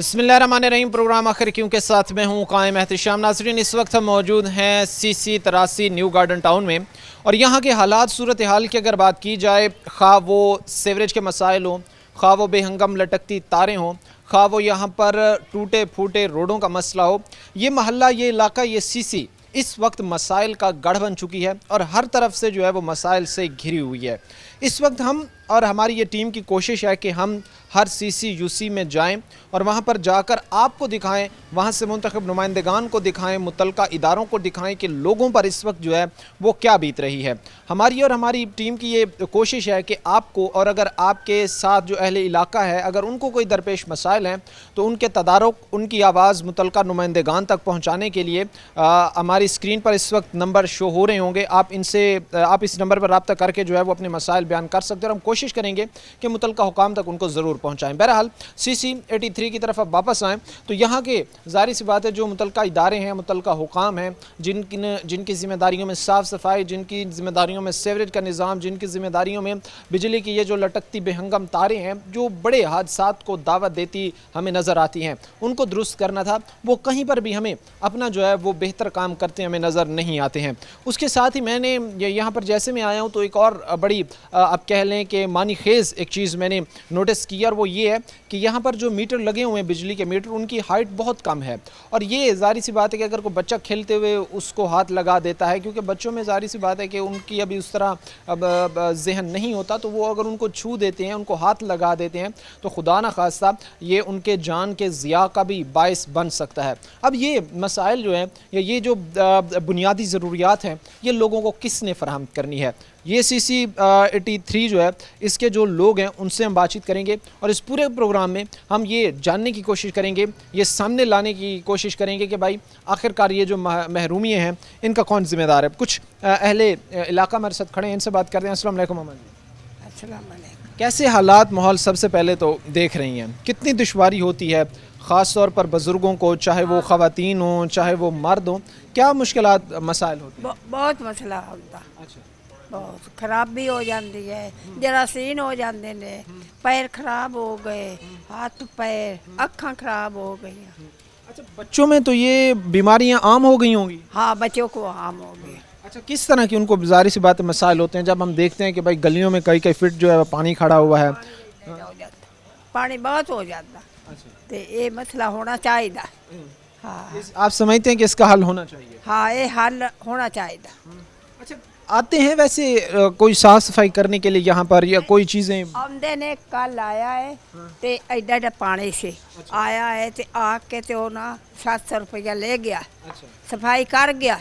बिस्मिल्लाहिर्रहमानिर्रहीम। प्रोग्राम आखिर क्यों के साथ मैं हूँ कायम एहतिशाम। नाज़रीन, इस वक्त हम मौजूद हैं CC 83 न्यू गार्डन टाउन में, और यहाँ के हालात सूरत हाल की अगर बात की जाए, खा वो सीवरेज के मसाइल हों, खा वो बेहंगम लटकती तारें हों, खा वो यहाँ पर टूटे फूटे रोडों का मसला हो, ये महल्ला, ये इलाका, ये CC इस वक्त मसाइल का गढ़ बन चुकी है और हर तरफ से जो है वो मसाइल से घिरी हुई है। इस वक्त हम और हमारी ये टीम की कोशिश है कि हम हर CC UC में जाएं और वहाँ पर जाकर आपको दिखाएं, वहाँ से मुंतखब नुमाइंदगान को दिखाएं, मुतल्लिका इदारों को दिखाएं कि लोगों पर इस वक्त जो है वो क्या बीत रही है। हमारी और हमारी टीम की ये कोशिश है कि आपको, और अगर आपके साथ जो अहले इलाका है, अगर उनको कोई दरपेश मसाइल हैं तो उनके तदारुक, उनकी आवाज़ मुतल्लिका नुमाइंदगान तक पहुँचाने के लिए हमारी स्क्रीन पर इस वक्त नंबर शो हो रहे होंगे। आप इस नंबर पर रब्ता करके जो है वो अपने मसाइल बयान कर सकते हैं और हम कोशिश करेंगे कि मुतल्लिका हुकाम तक उनको ज़रूर पहुँचाएँ। बहरहाल CC 83 की तरफ अब वापस आएँ तो यहाँ के ज़ाहिर सी बात है जो मुतल्लिका इदारे हैं, मुतल्लिका हुकाम हैं, जिनकी ज़िम्मेदारियों में साफ़ सफाई, जिनकी ज़िम्मेदारियों में सीवरेज का निज़ाम, जिनकी ज़िम्मेदारियों में बिजली की ये जो लटकती बेहंगम तारें हैं जो बड़े हादसात को दावत देती हमें नज़र आती हैं, उनको दुरुस्त करना था, वो कहीं पर भी हमें अपना जो है वो बेहतर काम करते हमें नज़र नहीं आते हैं। उसके साथ ही मैंने यहाँ पर जैसे मैं आया हूँ तो एक और बड़ी आप कह लें कि मानी खेज़ एक चीज़ मैंने नोटिस की, और वो ये है कि यहाँ पर जो मीटर लगे हुए हैं, बिजली के मीटर, उनकी हाइट बहुत कम है। और ये ज़ाहिर सी बात है कि अगर कोई बच्चा खेलते हुए उसको हाथ लगा देता है, क्योंकि बच्चों में ज़ाहिर सी बात है कि उनकी अभी उस तरह अब जहन नहीं होता, तो वो अगर उनको छू देते हैं, उनको हाथ लगा देते हैं, तो खुदा न खास्ता ये उनके जान के ज़िया का भी बायस बन सकता है। अब ये मसाइल जो हैं, या ये जो बुनियादी ज़रूरियात हैं, ये लोगों को किसने फ़राहम करनी है? ये CC 83 जो है, इसके जो लोग हैं उनसे हम बातचीत करेंगे और इस पूरे प्रोग्राम में हम ये जानने की कोशिश करेंगे, ये सामने लाने की कोशिश करेंगे कि भाई आखिरकार ये जो महरूमियाँ हैं इनका कौन ज़िम्मेदार है। कुछ अहले इलाका हमारे साथ खड़े हैं, इनसे बात करते हैं। अस्सलाम वालेकुम अम्मा जी। अस्सलाम वालेकुम। कैसे हालात माहौल सबसे पहले तो देख रही हैं, कितनी दुश्वारी होती है ख़ास तौर पर बुज़ुर्गों को, चाहे वो ख़वातीन हों चाहे वो मर्द हों, क्या मुश्किलात मसाइल होती हैं? बहुत मसला होता, अच्छा, बहुत खराब भी हो जाती है, जरासीन हो जाते ने, पैर खराब हो गए, हाथ पैर, अक्खां खराब हो गई। अच्छा, बच्चों में तो ये बीमारियां आम हो गई होंगी। हाँ, बच्चों को आम हो गया। अच्छा, किस तरह की उनको ज़ाहिर सी बात है मसाइल होते हैं जब हम देखते हैं कि भाई गलियों में कई फीट जो है पानी खड़ा हुआ है? पानी बहुत हो जाता, तो ये मसला होना चाहिए। हाँ आप समझते हैं कि इसका हल होना चाहिए? हाँ, ये हल होना चाहिए। अच्छा, आते हैं वैसे कोई साफ सफाई करने के लिए यहाँ पर, या कोई चीज़ें? आमदे ने कल आया है ते एडा एडा पानी से आया है, ते आके ते वो ना 700 रुपया ले गया, सफाई कर गया,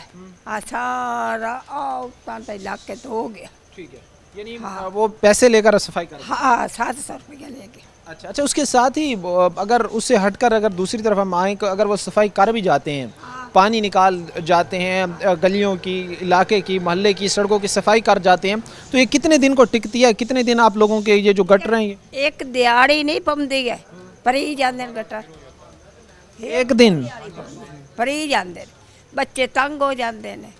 सारा इलाके तो हो गया। ठीक है, यानी वो पैसे लेकर सफाई कर? हाँ, 700 रुपया ले गया। अच्छा, उसके साथ ही अगर उससे हटकर अगर दूसरी तरफ हम आएँ, अगर वो सफाई कर भी जाते हैं, पानी निकाल जाते हैं, गलियों की, इलाके की, मोहल्ले की, सड़कों की सफाई कर जाते हैं, तो ये कितने दिन को टिकती है? कितने दिन आप लोगों के ये जो गटर हैं एक दिहाड़ी नहीं पमदी है, परी जाते गटर, एक दिन परी जाते, बच्चे तंग हो जाते हैं,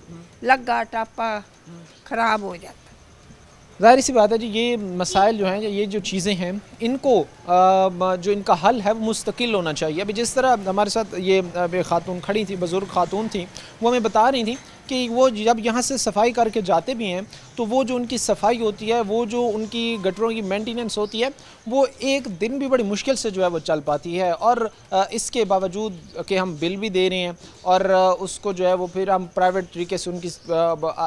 लग्गा टापा खराब हो जाता। ज़ाहिर सी बात है जी, ये मसाइल जो हैं, ये जो चीज़ें हैं, इनको जो इनका हल है वो मुस्तकिल होना चाहिए। अभी जिस तरह हमारे साथ ये खातून खड़ी थी, बुज़ुर्ग खातून थी, वो हमें बता रही थी कि वो जब यहाँ से सफाई करके जाते भी हैं तो वो जो उनकी सफाई होती है, वो जो उनकी गटरों की मेंटेनेंस होती है, वो एक दिन भी बड़ी मुश्किल से जो है वो चल पाती है। और इसके बावजूद कि हम बिल भी दे रहे हैं और उसको जो है वो फिर हम प्राइवेट तरीके से उनकी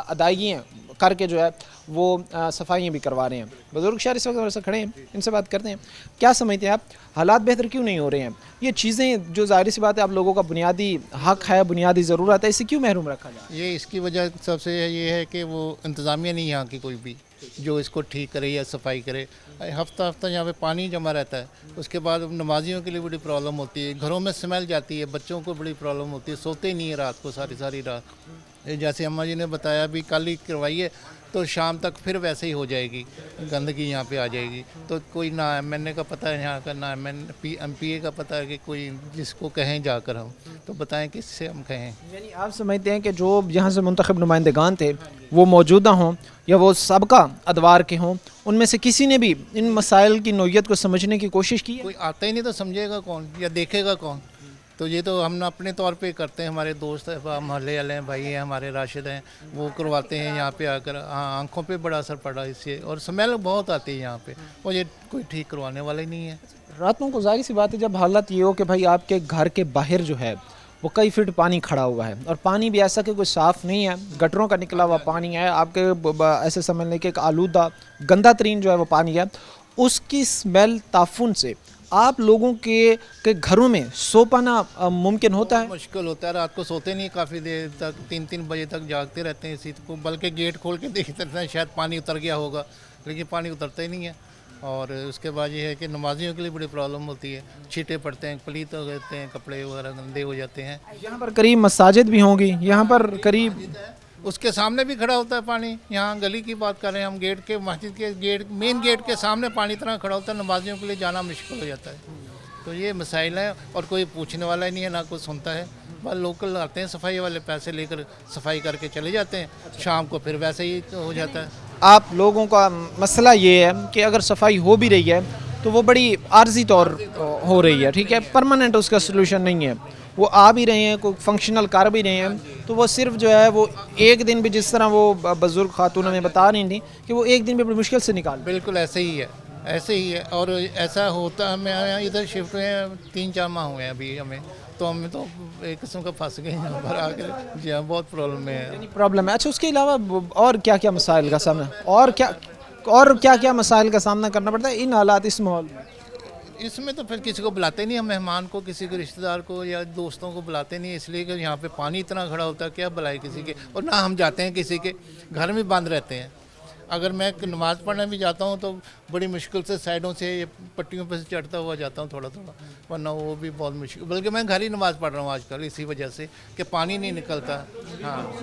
अदायगियाँ करके जो है वो सफाइयाँ भी करवा रहे हैं। बुजुर्ग शहर इस वक्त हमारे साथ खड़े हैं, इनसे बात करते हैं। क्या समझते हैं आप, हालात बेहतर क्यों नहीं हो रहे हैं? ये चीज़ें जो ज़ाहिर सी बात है आप लोगों का बुनियादी हक है, बुनियादी ज़रूरत है, इसे क्यों महरूम रखा जाए? ये इसकी वजह सबसे ये है कि वो इंतज़ामिया नहीं यहाँ की कोई भी जो इसको ठीक करे या सफाई करे। हफ्ता हफ्ता यहाँ पे पानी जमा रहता है, उसके बाद नमाजियों के लिए बड़ी प्रॉब्लम होती है, घरों में स्मेल जाती है, बच्चों को बड़ी प्रॉब्लम होती है, सोते ही नहीं है रात को, सारी रात। जैसे अम्मा जी ने बताया भी कल ही करवाइए तो शाम तक फिर वैसे ही हो जाएगी, गंदगी यहाँ पे आ जाएगी। तो कोई ना MNA का पता है यहाँ का, ना MPA का पता है कि कोई जिसको कहें जाकर हम तो बताएं किससे हम कहें। यानी आप समझते हैं कि जो यहाँ से मुंतखब नुमाइंदगान थे वो मौजूदा हों या वो सबका अदवार के हों, उनमें से किसी ने भी इन मसाइल की नोयत को समझने की कोशिश की है? कोई आता ही नहीं तो समझेगा कौन या देखेगा कौन? तो ये तो हम अपने तौर पे करते हैं, हमारे दोस्त हैं, मोहल्ले वाले हैं, भाई हैं हमारे, राशिद हैं, वो करवाते हैं यहाँ पे आकर। हाँ, आंखों पे बड़ा असर पड़ा इससे, और स्मेल बहुत आती है यहाँ पे, और ये कोई ठीक करवाने वाला ही नहीं है। रातों को जाहिर सी बात है जब हालत ये हो कि भाई आपके घर के बाहर जो है वो कई फीट पानी खड़ा हुआ है, और पानी भी ऐसा कि कोई साफ़ नहीं है, गटरों का निकला हुआ पानी है, आपके ऐसे समझ लें कि एक आलूदा गंदा तरीन जो है वो पानी है, उसकी स्मेल ताफुन से आप लोगों के घरों में सो पाना मुमकिन होता है? मुश्किल होता है, रात को सोते नहीं, काफ़ी देर तक 3-3 बजे तक जागते रहते हैं इसी को, बल्कि गेट खोल के देखते रहते हैं शायद पानी उतर गया होगा, लेकिन पानी उतरता ही नहीं है। और उसके बाद ये है कि नमाजियों के लिए बड़ी प्रॉब्लम होती है, छींटे पड़ते हैं, पलीत हो जाते हैं, कपड़े वगैरह गंदे हो जाते हैं। यहाँ पर करीब मसाजिद भी होंगी, यहाँ पर करीब उसके सामने भी खड़ा होता है पानी। यहाँ गली की बात कर रहे हैं हम, गेट के, मस्जिद के गेट, मेन गेट के सामने पानी इतना खड़ा होता है, नमाजियों के लिए जाना मुश्किल हो जाता है। तो ये मसाइल है, और कोई पूछने वाला ही नहीं है, ना कोई सुनता है। बस लोकल आते हैं सफाई वाले, पैसे लेकर सफाई करके चले जाते हैं, शाम को फिर वैसे ही हो जाता है। आप लोगों का मसला ये है कि अगर सफाई हो भी रही है तो वो बड़ी आर्जी तौर हो रही है, ठीक है, परमानेंट उसका सलूशन नहीं है। वो आ भी रहे हैं, कोई फंक्शनल कर भी रहे हैं, तो वो सिर्फ जो है वो एक दिन भी, जिस तरह वो बुज़ुर्ग खातून हमें बता रही थी कि वो एक दिन भी बड़ी मुश्किल से निकाल। बिल्कुल ऐसे ही है, ऐसे ही है। और ऐसा होता, हमें यहाँ इधर शिफ्ट हुए हैं 3-4 माह हुए हैं अभी हमें, तो हम तो एक किस्म का फंस गए यहाँ पर आकर। जी हाँ, बहुत प्रॉब्लम में है। प्रॉब्लम है। अच्छा, उसके अलावा और क्या क्या मसाइल का सामना, और क्या क्या मसाइल का सामना करना पड़ता है इन हालात, इस माहौल में? इसमें तो फिर किसी को बुलाते नहीं हम, मेहमान को, किसी के रिश्तेदार को या दोस्तों को बुलाते नहीं, इसलिए कि यहाँ पे पानी इतना खड़ा होता है, क्या बुलाए किसी के। और ना हम जाते हैं किसी के घर में, बंद रहते हैं। अगर मैं नमाज़ पढ़ने भी जाता हूँ तो बड़ी मुश्किल से साइडों से, पट्टियों पर से चढ़ता हुआ जाता हूँ थोड़ा थोड़ा, वरना वो भी बहुत मुश्किल। बल्कि मैं घर ही नमाज़ पढ़ रहा हूँ आजकल इसी वजह से कि पानी नहीं निकलता। हाँ,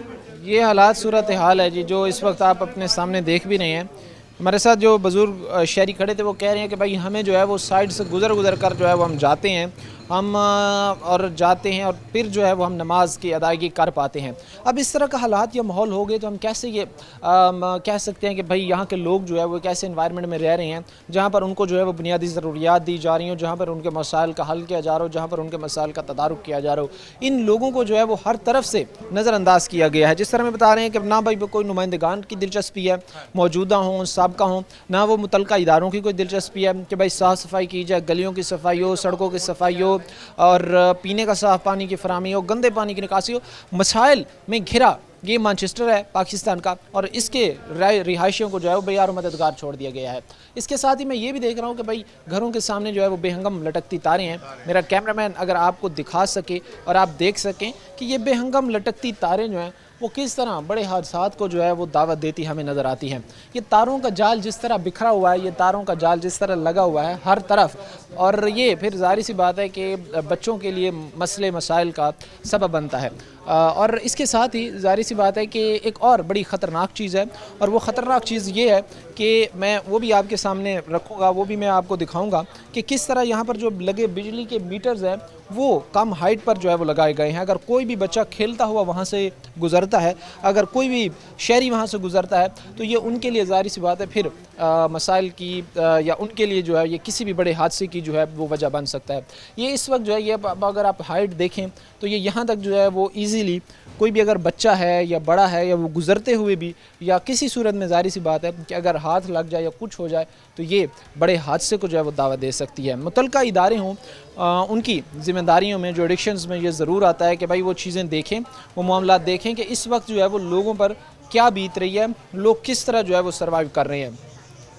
ये हालात सूरत हाल है जी जो इस वक्त आप अपने सामने देख भी रहे हैं। हमारे साथ जो बुज़ुर्ग शहरी खड़े थे वो कह रहे हैं कि भाई हमें जो है वो साइड से गुज़र कर जो है वो हम जाते हैं, और फिर जो है वो हम नमाज की अदायगी कर पाते हैं। अब इस तरह का हालात या माहौल हो गए तो हम कैसे ये कह सकते हैं कि भाई यहाँ के लोग जो है वो कैसे इन्वायरमेंट में रह रहे हैं जहाँ पर उनको जो है वो बुनियादी ज़रूरियात दी जा रही हो, जहाँ पर उनके मसाइल का हल किया जा रहा हो, जहाँ पर उनके मसाइल का तदारुक किया जा रहा हो। इन लोगों को जो है वो हर तरफ से नज़रअंदाज किया गया है। जिस तरह में बता रहे हैं कि ना भाई कोई नुमाइंदगान की दिलचस्पी है, मौजूदा हों, साबका हों, ना वो मुतलका इदारों की कोई दिलचस्पी है कि भाई साफ़ सफाई की जाए, गलियों की सफाई हो, सड़कों की सफाई हो, और पीने का साफ़ पानी की फराहमी हो, गंदे पानी की निकासी हो। मसाइल में घिरा ये मैनचेस्टर है पाकिस्तान का, और इसके रिहायशियों को जो है वो बेयार मददगार छोड़ दिया गया है। इसके साथ ही मैं ये भी देख रहा हूँ कि भाई घरों के सामने जो है वो बेहंगम लटकती तारें हैं। मेरा कैमरामैन अगर आपको दिखा सके और आप देख सकें कि ये बेहंगम लटकती तारें जो हैं वो किस तरह बड़े हादसात को जो है वो दावत देती हमें नज़र आती हैं। ये तारों का जाल जिस तरह बिखरा हुआ है, ये तारों का जाल जिस तरह लगा हुआ है हर तरफ, और ये फिर ज़ाहिर सी बात है कि बच्चों के लिए मसले मसाइल का सबब बनता है। और इसके साथ ही ज़ाहिर सी बात है कि एक और बड़ी ख़तरनाक चीज़ है, और वो ख़तरनाक चीज़ ये है कि मैं वो भी आपके सामने रखूँगा, वो भी मैं आपको दिखाऊँगा कि किस तरह यहाँ पर जो लगे बिजली के मीटर्स हैं वो कम हाइट पर जो है वो लगाए गए हैं। अगर कोई भी बच्चा खेलता हुआ वहाँ से गुज़रता है, अगर कोई भी शहरी वहाँ से गुज़रता है, तो ये उनके लिए ज़ाहिर सी बात है फिर मसाइल की या उनके लिए जो है ये किसी भी बड़े हादसे की जो है वो वजह बन सकता है। ये इस वक्त जो है ये अगर आप हाइट देखें तो ये यहाँ तक जो है वो ईज़िली कोई भी अगर बच्चा है या बड़ा है या वो गुज़रते हुए भी या किसी सूरत में ज़ाहिर सी बात है कि अगर हाथ लग जाए या कुछ हो जाए तो ये बड़े हादसे को जो है वो दावा दे सकती है। मुतलका इदारे हों, उनकी ज़िम्मेदारियों में जो एडिक्शंस में ये ज़रूर आता है कि भाई वो चीज़ें देखें, वो मामला देखें कि इस वक्त जो है वो लोगों पर क्या बीत रही है, लोग किस तरह जो है वो सर्वाइव कर रहे हैं।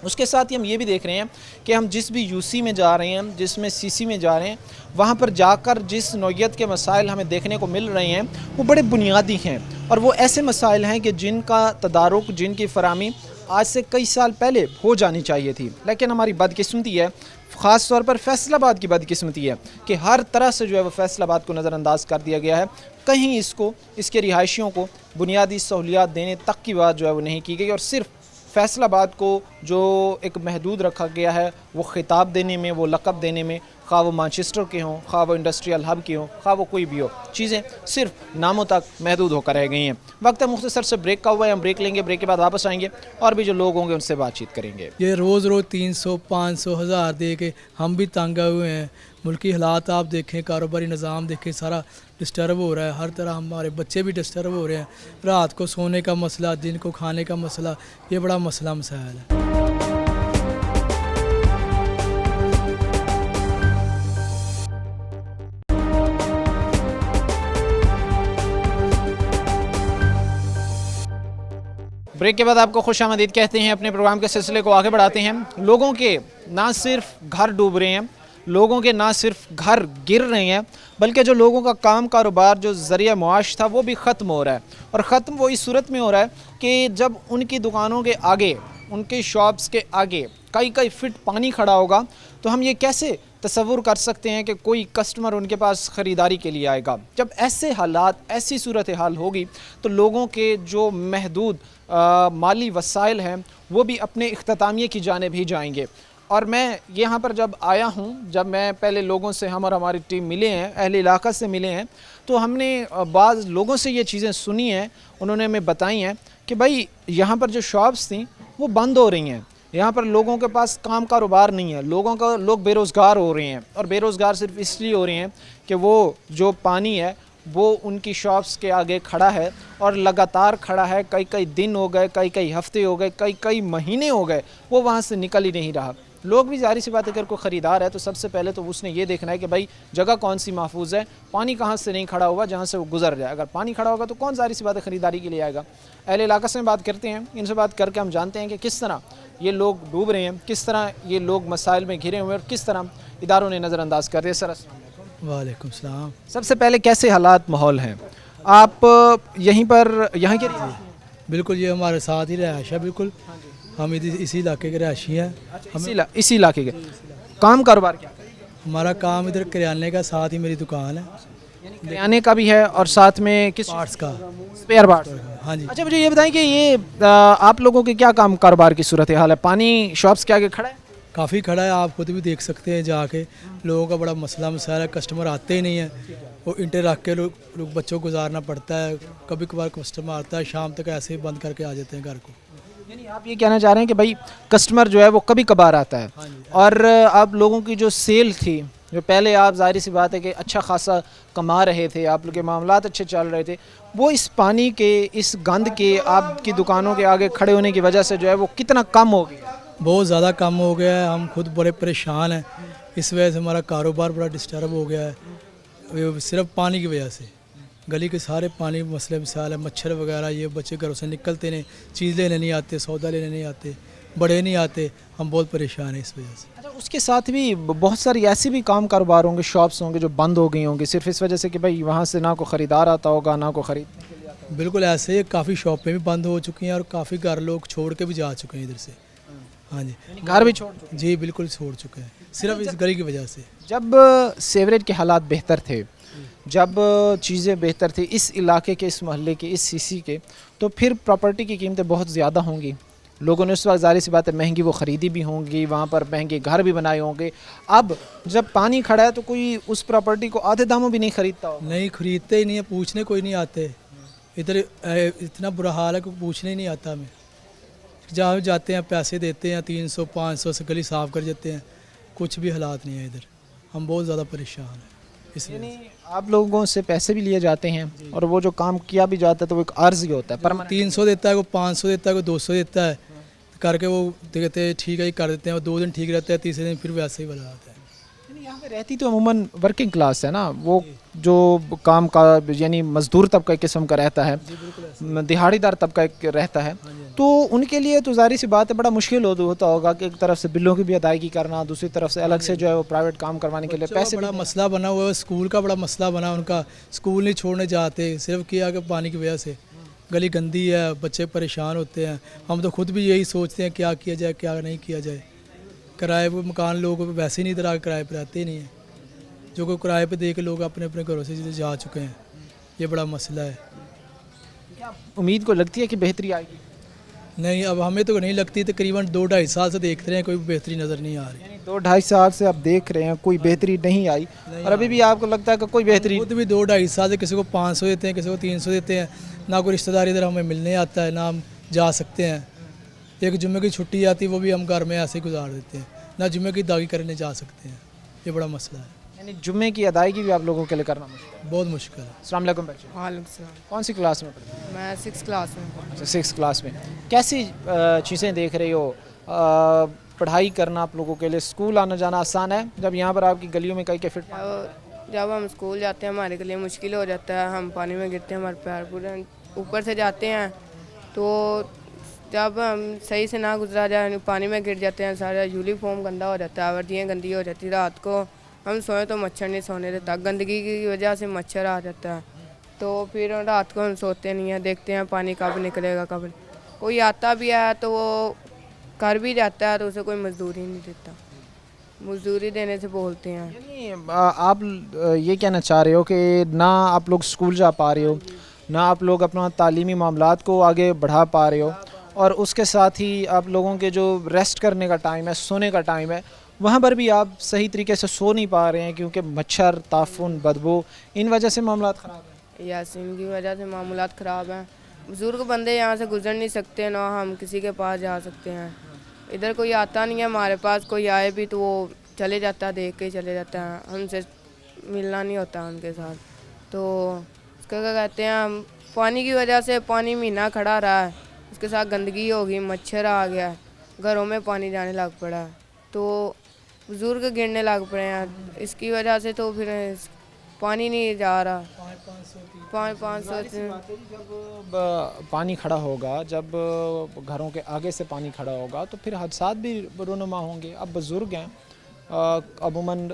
उसके साथ ही हम ये भी देख रहे हैं कि हम जिस भी यूसी में जा रहे हैं, जिसमें सीसी में जा रहे हैं, वहाँ पर जाकर जिस नौइयत के मसाइल हमें देखने को मिल रहे हैं वो बड़े बुनियादी हैं, और वो ऐसे मसाइल हैं कि जिनका तदारुक, जिनकी फराहमी आज से कई साल पहले हो जानी चाहिए थी। लेकिन हमारी बदकिस्मती है, ख़ास तौर पर फैसलाबाद की बदकिस्मती है कि हर तरह से जो है वो फैसलाबाद को नज़रअंदाज कर दिया गया है। कहीं इसको, इसके रिहायशियों को बुनियादी सहूलियात देने तक की बात जो है वो नहीं की गई, और सिर्फ फैसलाबाद को जो एक महदूद रखा गया है वो ख़िताब देने में, वो लक़ब देने में, खा वो मैनचेस्टर के हों, खा वो इंडस्ट्रियल हब के हों, खा वो कोई भी हो, चीज़ें सिर्फ नामों तक महदूद होकर रह गई हैं। वक्त है मुख्तसर से ब्रेक का हुआ है, हम ब्रेक लेंगे, ब्रेक के बाद वापस आएंगे और भी जो लोग होंगे उनसे बातचीत करेंगे। ये रोज़ 300 500 हज़ार दे के हम भी तंग आए हुए हैं। मुल्की हालात आप देखें, कारोबारी निज़ाम देखें, सारा डिस्टर्ब हो रहा है। हर तरह हमारे बच्चे भी डिस्टर्ब हो रहे हैं। रात को सोने का मसला, दिन को खाने का मसला, ये बड़ा मसला मसाइल है। ब्रेक के बाद आपको खुशामदीद कहते हैं। अपने प्रोग्राम के सिलसिले को आगे बढ़ाते हैं। लोगों के ना सिर्फ घर डूब रहे हैं, लोगों के ना सिर्फ घर गिर रहे हैं, बल्कि जो लोगों का काम कारोबार, जो ज़रिया मुआश था, वो भी ख़त्म हो रहा है। और ख़त्म वो इस सूरत में हो रहा है कि जब उनकी दुकानों के आगे, उनके शॉप्स के आगे कई फीट पानी खड़ा होगा तो हम ये कैसे तसव्वुर कर सकते हैं कि कोई कस्टमर उनके पास ख़रीदारी के लिए आएगा। जब ऐसे हालात, ऐसी सूरत हाल होगी तो लोगों के जो महदूद माली वसाइल हैं वो भी अपने इख्तितामिये की जानिब ही जाएंगे। और मैं यहाँ पर जब आया हूँ, जब मैं पहले लोगों से, हम और हमारी टीम मिले हैं, अहले इलाका से मिले हैं, तो हमने बाज़ लोगों से ये चीज़ें सुनी हैं, उन्होंने हमें बताई हैं कि भाई यहाँ पर जो शॉप्स थी वो बंद हो रही हैं, यहाँ पर लोगों के पास काम कारोबार नहीं है, लोग बेरोज़गार हो रहे हैं। और बेरोज़गार सिर्फ इसलिए हो रहे हैं कि वो जो पानी है वो उनकी शॉप्स के आगे खड़ा है और लगातार खड़ा है। कई दिन हो गए, कई हफ्ते हो गए, कई महीने हो गए, वो वहाँ से निकल ही नहीं रहा। लोग भी ज़ाहिर सी बात है, अगर कोई ख़रीदार है तो सबसे पहले तो उसने ये देखना है कि भाई जगह कौन सी महफूज है, पानी कहाँ से नहीं खड़ा हुआ जहाँ से वो गुजर जाए। अगर पानी खड़ा होगा तो कौन ज़ाहिर सी बात है ख़रीदारी के लिए आएगा। अहले इलाका से बात करते हैं, इनसे बात करके हम जानते हैं कि किस तरह ये लोग डूब रहे हैं, किस तरह ये लोग मसाइल में घिरे हुए हैं और किस तरह इदारों ने नज़रअंदाज कर रहे हैं। सर वालेकुम सलाम। सबसे पहले कैसे हालात माहौल हैं? आप यहीं पर, यहाँ के बिल्कुल, ये हमारे साथ ही रहायश है। बिल्कुल, हम इसी इलाके के रहायशी हैं। इसी इलाके के काम कारोबार क्या है? हमारा काम इधर करियाने का, साथ ही मेरी दुकान है, करियाने का भी है और साथ में किस पार्ट्स का, स्पेयर पार्ट्स। हाँ जी। अच्छा, मुझे ये बताएं कि ये आप लोगों के क्या काम कारोबार की सूरत हाल है? पानी शॉप्स के आगे खड़ा है? काफ़ी खड़ा है, आप खुद भी देख सकते हैं जाके। लोगों का बड़ा मसला मसाइल है, कस्टमर आते ही नहीं है, वो इंटे रख के लोग बच्चों को गुजारना पड़ता है। कभी कभार कस्टमर आता है, शाम तक ऐसे ही बंद करके आ जाते हैं घर को। यानी आप ये कहना चाह रहे हैं कि भाई कस्टमर जो है वो कभी कभार आता है, और आप लोगों की जो सेल थी, जो पहले आप ज़ाहिर सी बात है कि अच्छा खासा कमा रहे थे, आप लोग के मामलात अच्छे चल रहे थे, वो इस पानी के, इस गंद के, आपकी दुकानों के आगे खड़े होने की वजह से जो है वो कितना कम हो गया? बहुत ज़्यादा कम हो गया है। हम खुद बड़े परेशान हैं, इस वजह से हमारा कारोबार बड़ा डिस्टर्ब हो गया है, ये सिर्फ पानी की वजह से। गली के सारे पानी मसले मसाइल है, मच्छर वगैरह, ये बच्चे घरों से निकलते नहीं, चीज़ लेने नहीं आते, सौदा लेने नहीं आते, बड़े नहीं आते, हम बहुत परेशान हैं इस वजह से। अच्छा, उसके साथ भी बहुत सारी ऐसी भी काम कारोबार होंगे, शॉप्स होंगे जो बंद हो गई होंगी सिर्फ इस वजह से कि भाई वहाँ से ना कोई ख़रीदार आता होगा, ना कोई ख़रीदने के लिए आता होगा। बिल्कुल ऐसे ही काफ़ी शॉपें भी बंद हो चुकी हैं और काफ़ी घर लोग छोड़ के भी जा चुके हैं इधर से। हाँ जी, घर भी छोड़ चुके जी, बिल्कुल छोड़ चुके हैं, सिर्फ इस गली की वजह से। जब सेवरेज के हालात बेहतर थे, जब चीज़ें बेहतर थी इस इलाके के, इस मोहल्ले के, इस सीसी के, तो फिर प्रॉपर्टी की कीमतें बहुत ज़्यादा होंगी। लोगों ने उस वक्त ज़ाहिर सी बात है महंगी वो ख़रीदी भी होंगी, वहाँ पर महंगे घर भी बनाए होंगे। अब जब पानी खड़ा है तो कोई उस प्रॉपर्टी को आधे दामों भी नहीं ख़रीदता हो। नहीं खरीदते ही नहीं है, पूछने कोई नहीं आते। इधर इतना बुरा हाल है कि पूछने ही नहीं आता हमें। जहाँ जाते हैं पैसे देते हैं, 300 500 से गली साफ़ कर देते हैं, कुछ भी हालात नहीं है इधर। हम बहुत ज़्यादा परेशान हैं इसलिए। आप लोगों से पैसे भी लिए जाते हैं और वो जो काम किया भी जाता है तो वो एक अर्ज़ ही होता है, पर 300 देता है, कोई 500 देता है, कोई 200 देता है, करके वो कहते हैं ठीक है, कर देते हैं। वो 2 दिन ठीक रहते हैं, तीसरे दिन फिर वैसे ही बना जाता है। यहाँ पे रहती तो अमूमन वर्किंग क्लास है ना, वो जो काम का यानी मजदूर तबका एक किस्म का रहता है, दिहाड़ीदार तबका एक रहता है, तो उनके लिए तो ज़ाहिर सी बात है बड़ा मुश्किल होता होगा कि एक तरफ से बिलों की भी अदायगी करना, दूसरी तरफ से अलग से जो है वो प्राइवेट काम करवाने के लिए पैसे। बड़ा मसला बना हुआ है, स्कूल का बड़ा मसला बना, उनका स्कूल नहीं छोड़ने जाते, सिर्फ किया कि पानी की वजह से। गली गंदी है, बच्चे परेशान होते हैं। हम तो खुद भी यही सोचते हैं क्या किया जाए, क्या नहीं किया जाए। किराए पर मकान लोग वैसे ही नहीं इधर आके किराए पर रहते ही नहीं है, जो कोई किराए पे दे के लोग अपने अपने घरों से जा चुके हैं। ये बड़ा मसला है। क्या उम्मीद को लगती है कि बेहतरी आएगी? नहीं, अब हमें तो नहीं लगती, तकरीबन 2-2.5 साल से देख रहे हैं, कोई बेहतरी नज़र नहीं आ रही। यानी 2-2.5 साल से आप देख रहे हैं कोई बेहतरी नहीं आई और अभी भी आपको लगता है कि कोई बेहतरी खुद भी 2-2.5 साल से किसी को 500 देते हैं, किसी को 300 देते हैं, ना कोई रिश्तेदार इधर हमें मिलने आता है, ना हम जा सकते हैं। एक जुम्मे की छुट्टी आती है वो भी हम घर में ऐसे ही गुजार देते हैं, ना जुम्मे की अदायगी करने जा सकते हैं। ये बड़ा मसला है, यानी जुम्मे की अदायगी भी आप लोगों के लिए करना मुश्किल है। बहुत मुश्किल है। अस्सलाम वालेकुम बच्चे, वालेकुम सलाम। कौन सी क्लास में पढ़ते हैं? मैं 6 क्लास में हूँ। अच्छा 6 क्लास में। कैसी चीज़ें देख रही हो? पढ़ाई करना आप लोगों के लिए, स्कूल आना जाना आसान है जब यहाँ पर आपकी गलियों में कई के फिट? जब हम स्कूल जाते हैं हमारे के लिए मुश्किल हो जाता है, हम पानी में गिरते हैं, हमारे पैर पूरे ऊपर से जाते हैं, तो जब हम सही से ना गुजरा जाए पानी में गिर जाते हैं, सारा यूनिफॉर्म गंदा हो जाता है, वर्दियाँ गंदी हो जाती है। रात को हम सोए तो मच्छर नहीं सोने देता, गंदगी की वजह से मच्छर आ जाता है, तो फिर रात को हम सोते नहीं हैं, देखते हैं पानी कब निकलेगा कब। कोई आता भी है तो वो कर भी जाता है तो उसे कोई मजदूरी नहीं देता, मजदूरी देने से बोलते हैं। यानी आप ये कहना चाह रहे हो कि ना आप लोग स्कूल जा पा रहे हो, ना आप लोग अपना तालीमी मामलात को आगे बढ़ा पा रहे हो, और उसके साथ ही आप लोगों के जो रेस्ट करने का टाइम है, सोने का टाइम है, वहाँ पर भी आप सही तरीके से सो नहीं पा रहे हैं क्योंकि मच्छर, ताफुन, बदबू, इन वजह से मामलात ख़राब हैं। यासीन की वजह से मामूलात ख़राब हैं। बुज़ुर्ग बंदे यहाँ से गुजर नहीं सकते, ना हम किसी के पास जा सकते हैं। इधर कोई आता नहीं है हमारे पास, कोई आए भी तो वो चले जाता है, देख के चले जाता है, हमसे मिलना नहीं होता उनके साथ। तो उसका क्या कहते हैं, हम पानी की वजह से पानी महीना खड़ा रहा है, उसके साथ गंदगी हो गई, मच्छर आ गया, घरों में पानी जाने लग पड़ा है, तो बुज़ुर्ग गिरने लग पड़े हैं इसकी वजह से, तो फिर पानी नहीं जा रहा। 500 जब पानी खड़ा होगा, जब घरों के आगे से पानी खड़ा होगा तो फिर हादसात भी रोनुमा होंगे। अब बुज़ुर्ग हैं, अमूमन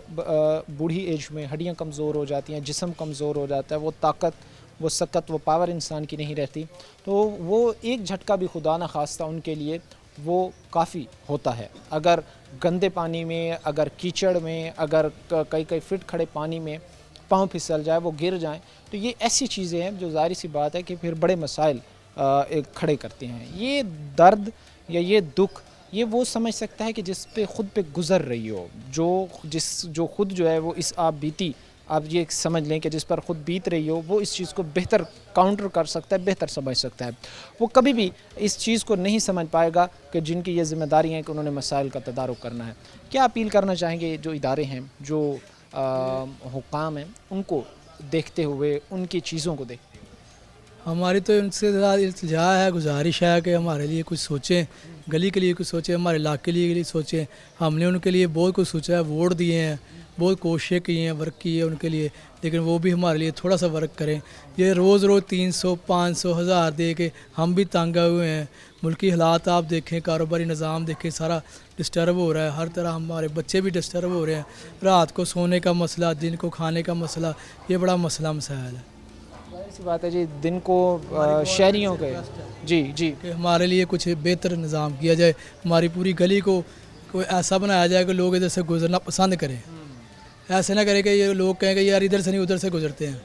बूढ़ी एज में हड्डियां कमज़ोर हो जाती हैं, जिस्म कमज़ोर हो जाता है, वो ताकत, वो सकत, वो पावर इंसान की नहीं रहती, तो वो एक झटका भी खुदा न खास्ता उनके लिए वो काफ़ी होता है। अगर गंदे पानी में, अगर कीचड़ में, अगर कई फिट खड़े पानी में पाँव फिसल जाए, वो गिर जाएं, तो ये ऐसी चीज़ें हैं जो ज़ाहिर सी बात है कि फिर बड़े मसाइल खड़े करते हैं। ये दर्द या ये दुख ये वो समझ सकता है कि जिस पे ख़ुद पे गुज़र रही हो, जो खुद जो है वो इस आप बीती, आप ये समझ लें कि जिस पर ख़ुद बीत रही हो, वो इस चीज़ को बेहतर काउंटर कर सकता है, बेहतर समझ सकता है। वो कभी भी इस चीज़ को नहीं समझ पाएगा कि जिनकी ये ज़िम्मेदारी है कि उन्होंने मसाइल का तदारुक करना है। क्या अपील करना चाहेंगे जो इदारे हैं, जो हुकाम हैं, उनको देखते हुए, उनकी चीज़ों को देखते हुए? हमारी तो उनसे इल्तिजा है, गुजारिश है कि हमारे लिए कुछ सोचें, गली के लिए कुछ सोचें, हमारे इलाके के लिए सोचें। हमने उनके लिए बहुत कुछ सोचा है, वोट दिए हैं, बहुत कोशिशें की हैं, वर्क की है उनके लिए, लेकिन वो भी हमारे लिए थोड़ा सा वर्क करें। ये रोज़ 300, 500, 1000 दे के हम भी तंग आए हुए हैं। मुल्की हालात आप देखें, कारोबारी निज़ाम देखें, सारा डिस्टर्ब हो रहा है, हर तरह हमारे बच्चे भी डिस्टर्ब हो रहे हैं। रात को सोने का मसला, दिन को खाने का मसला, ये बड़ा मसाइल है। ऐसी बात है जी, दिन को शहरियों के जी कि हमारे लिए कुछ बेहतर निज़ाम किया जाए, हमारी पूरी गली को कोई ऐसा बनाया जाए कि लोग इधर से गुजरना पसंद करें, ऐसे ना करें कि ये लोग कहें कि यार इधर से नहीं उधर से गुजरते हैं।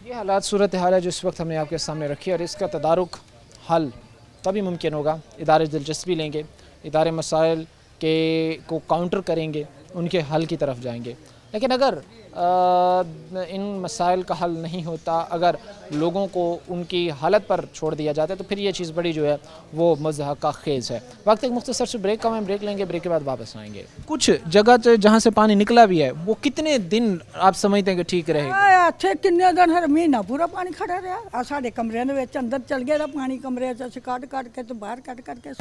ये हालात सूरत हाल है जो इस वक्त हमने आपके सामने रखी है, और इसका तदारुक हल तभी मुमकिन होगा, इदारे दिलचस्पी लेंगे, इदारे मसाइल को काउंटर करेंगे, उनके हल की तरफ जाएंगे। लेकिन अगर इन मसाइल का हल नहीं होता, अगर लोगों को उनकी हालत पर छोड़ दिया जाता है, तो फिर ये चीज़ बड़ी जो है वो मज़हक़ा खेज़ है। वक्त एक मुख्तसर से ब्रेक का, हम ब्रेक लेंगे, ब्रेक के बाद वापस आएंगे। कुछ जगह जहाँ से पानी निकला भी है, वो कितने दिन आप समझते हैं कि ठीक रहेगा? ਇੱਥੇ ਕਿੰਨੇ ਦਿਨ ਹਰ ਮਹੀਨਾ ਪੂਰਾ ਪਾਣੀ ਖੜਾ ਰਿਹਾ ਆ ਸਾਡੇ ਕਮਰਿਆਂ ਦੇ ਵਿੱਚ ਅੰਦਰ ਚਲ ਗਿਆ ਦਾ ਪਾਣੀ ਕਮਰਿਆਂ 'ਚ ਅਸੀਂ ਕੱਢ ਕੇ ਤੇ ਬਾਹਰ ਕੱਢ ਕੇ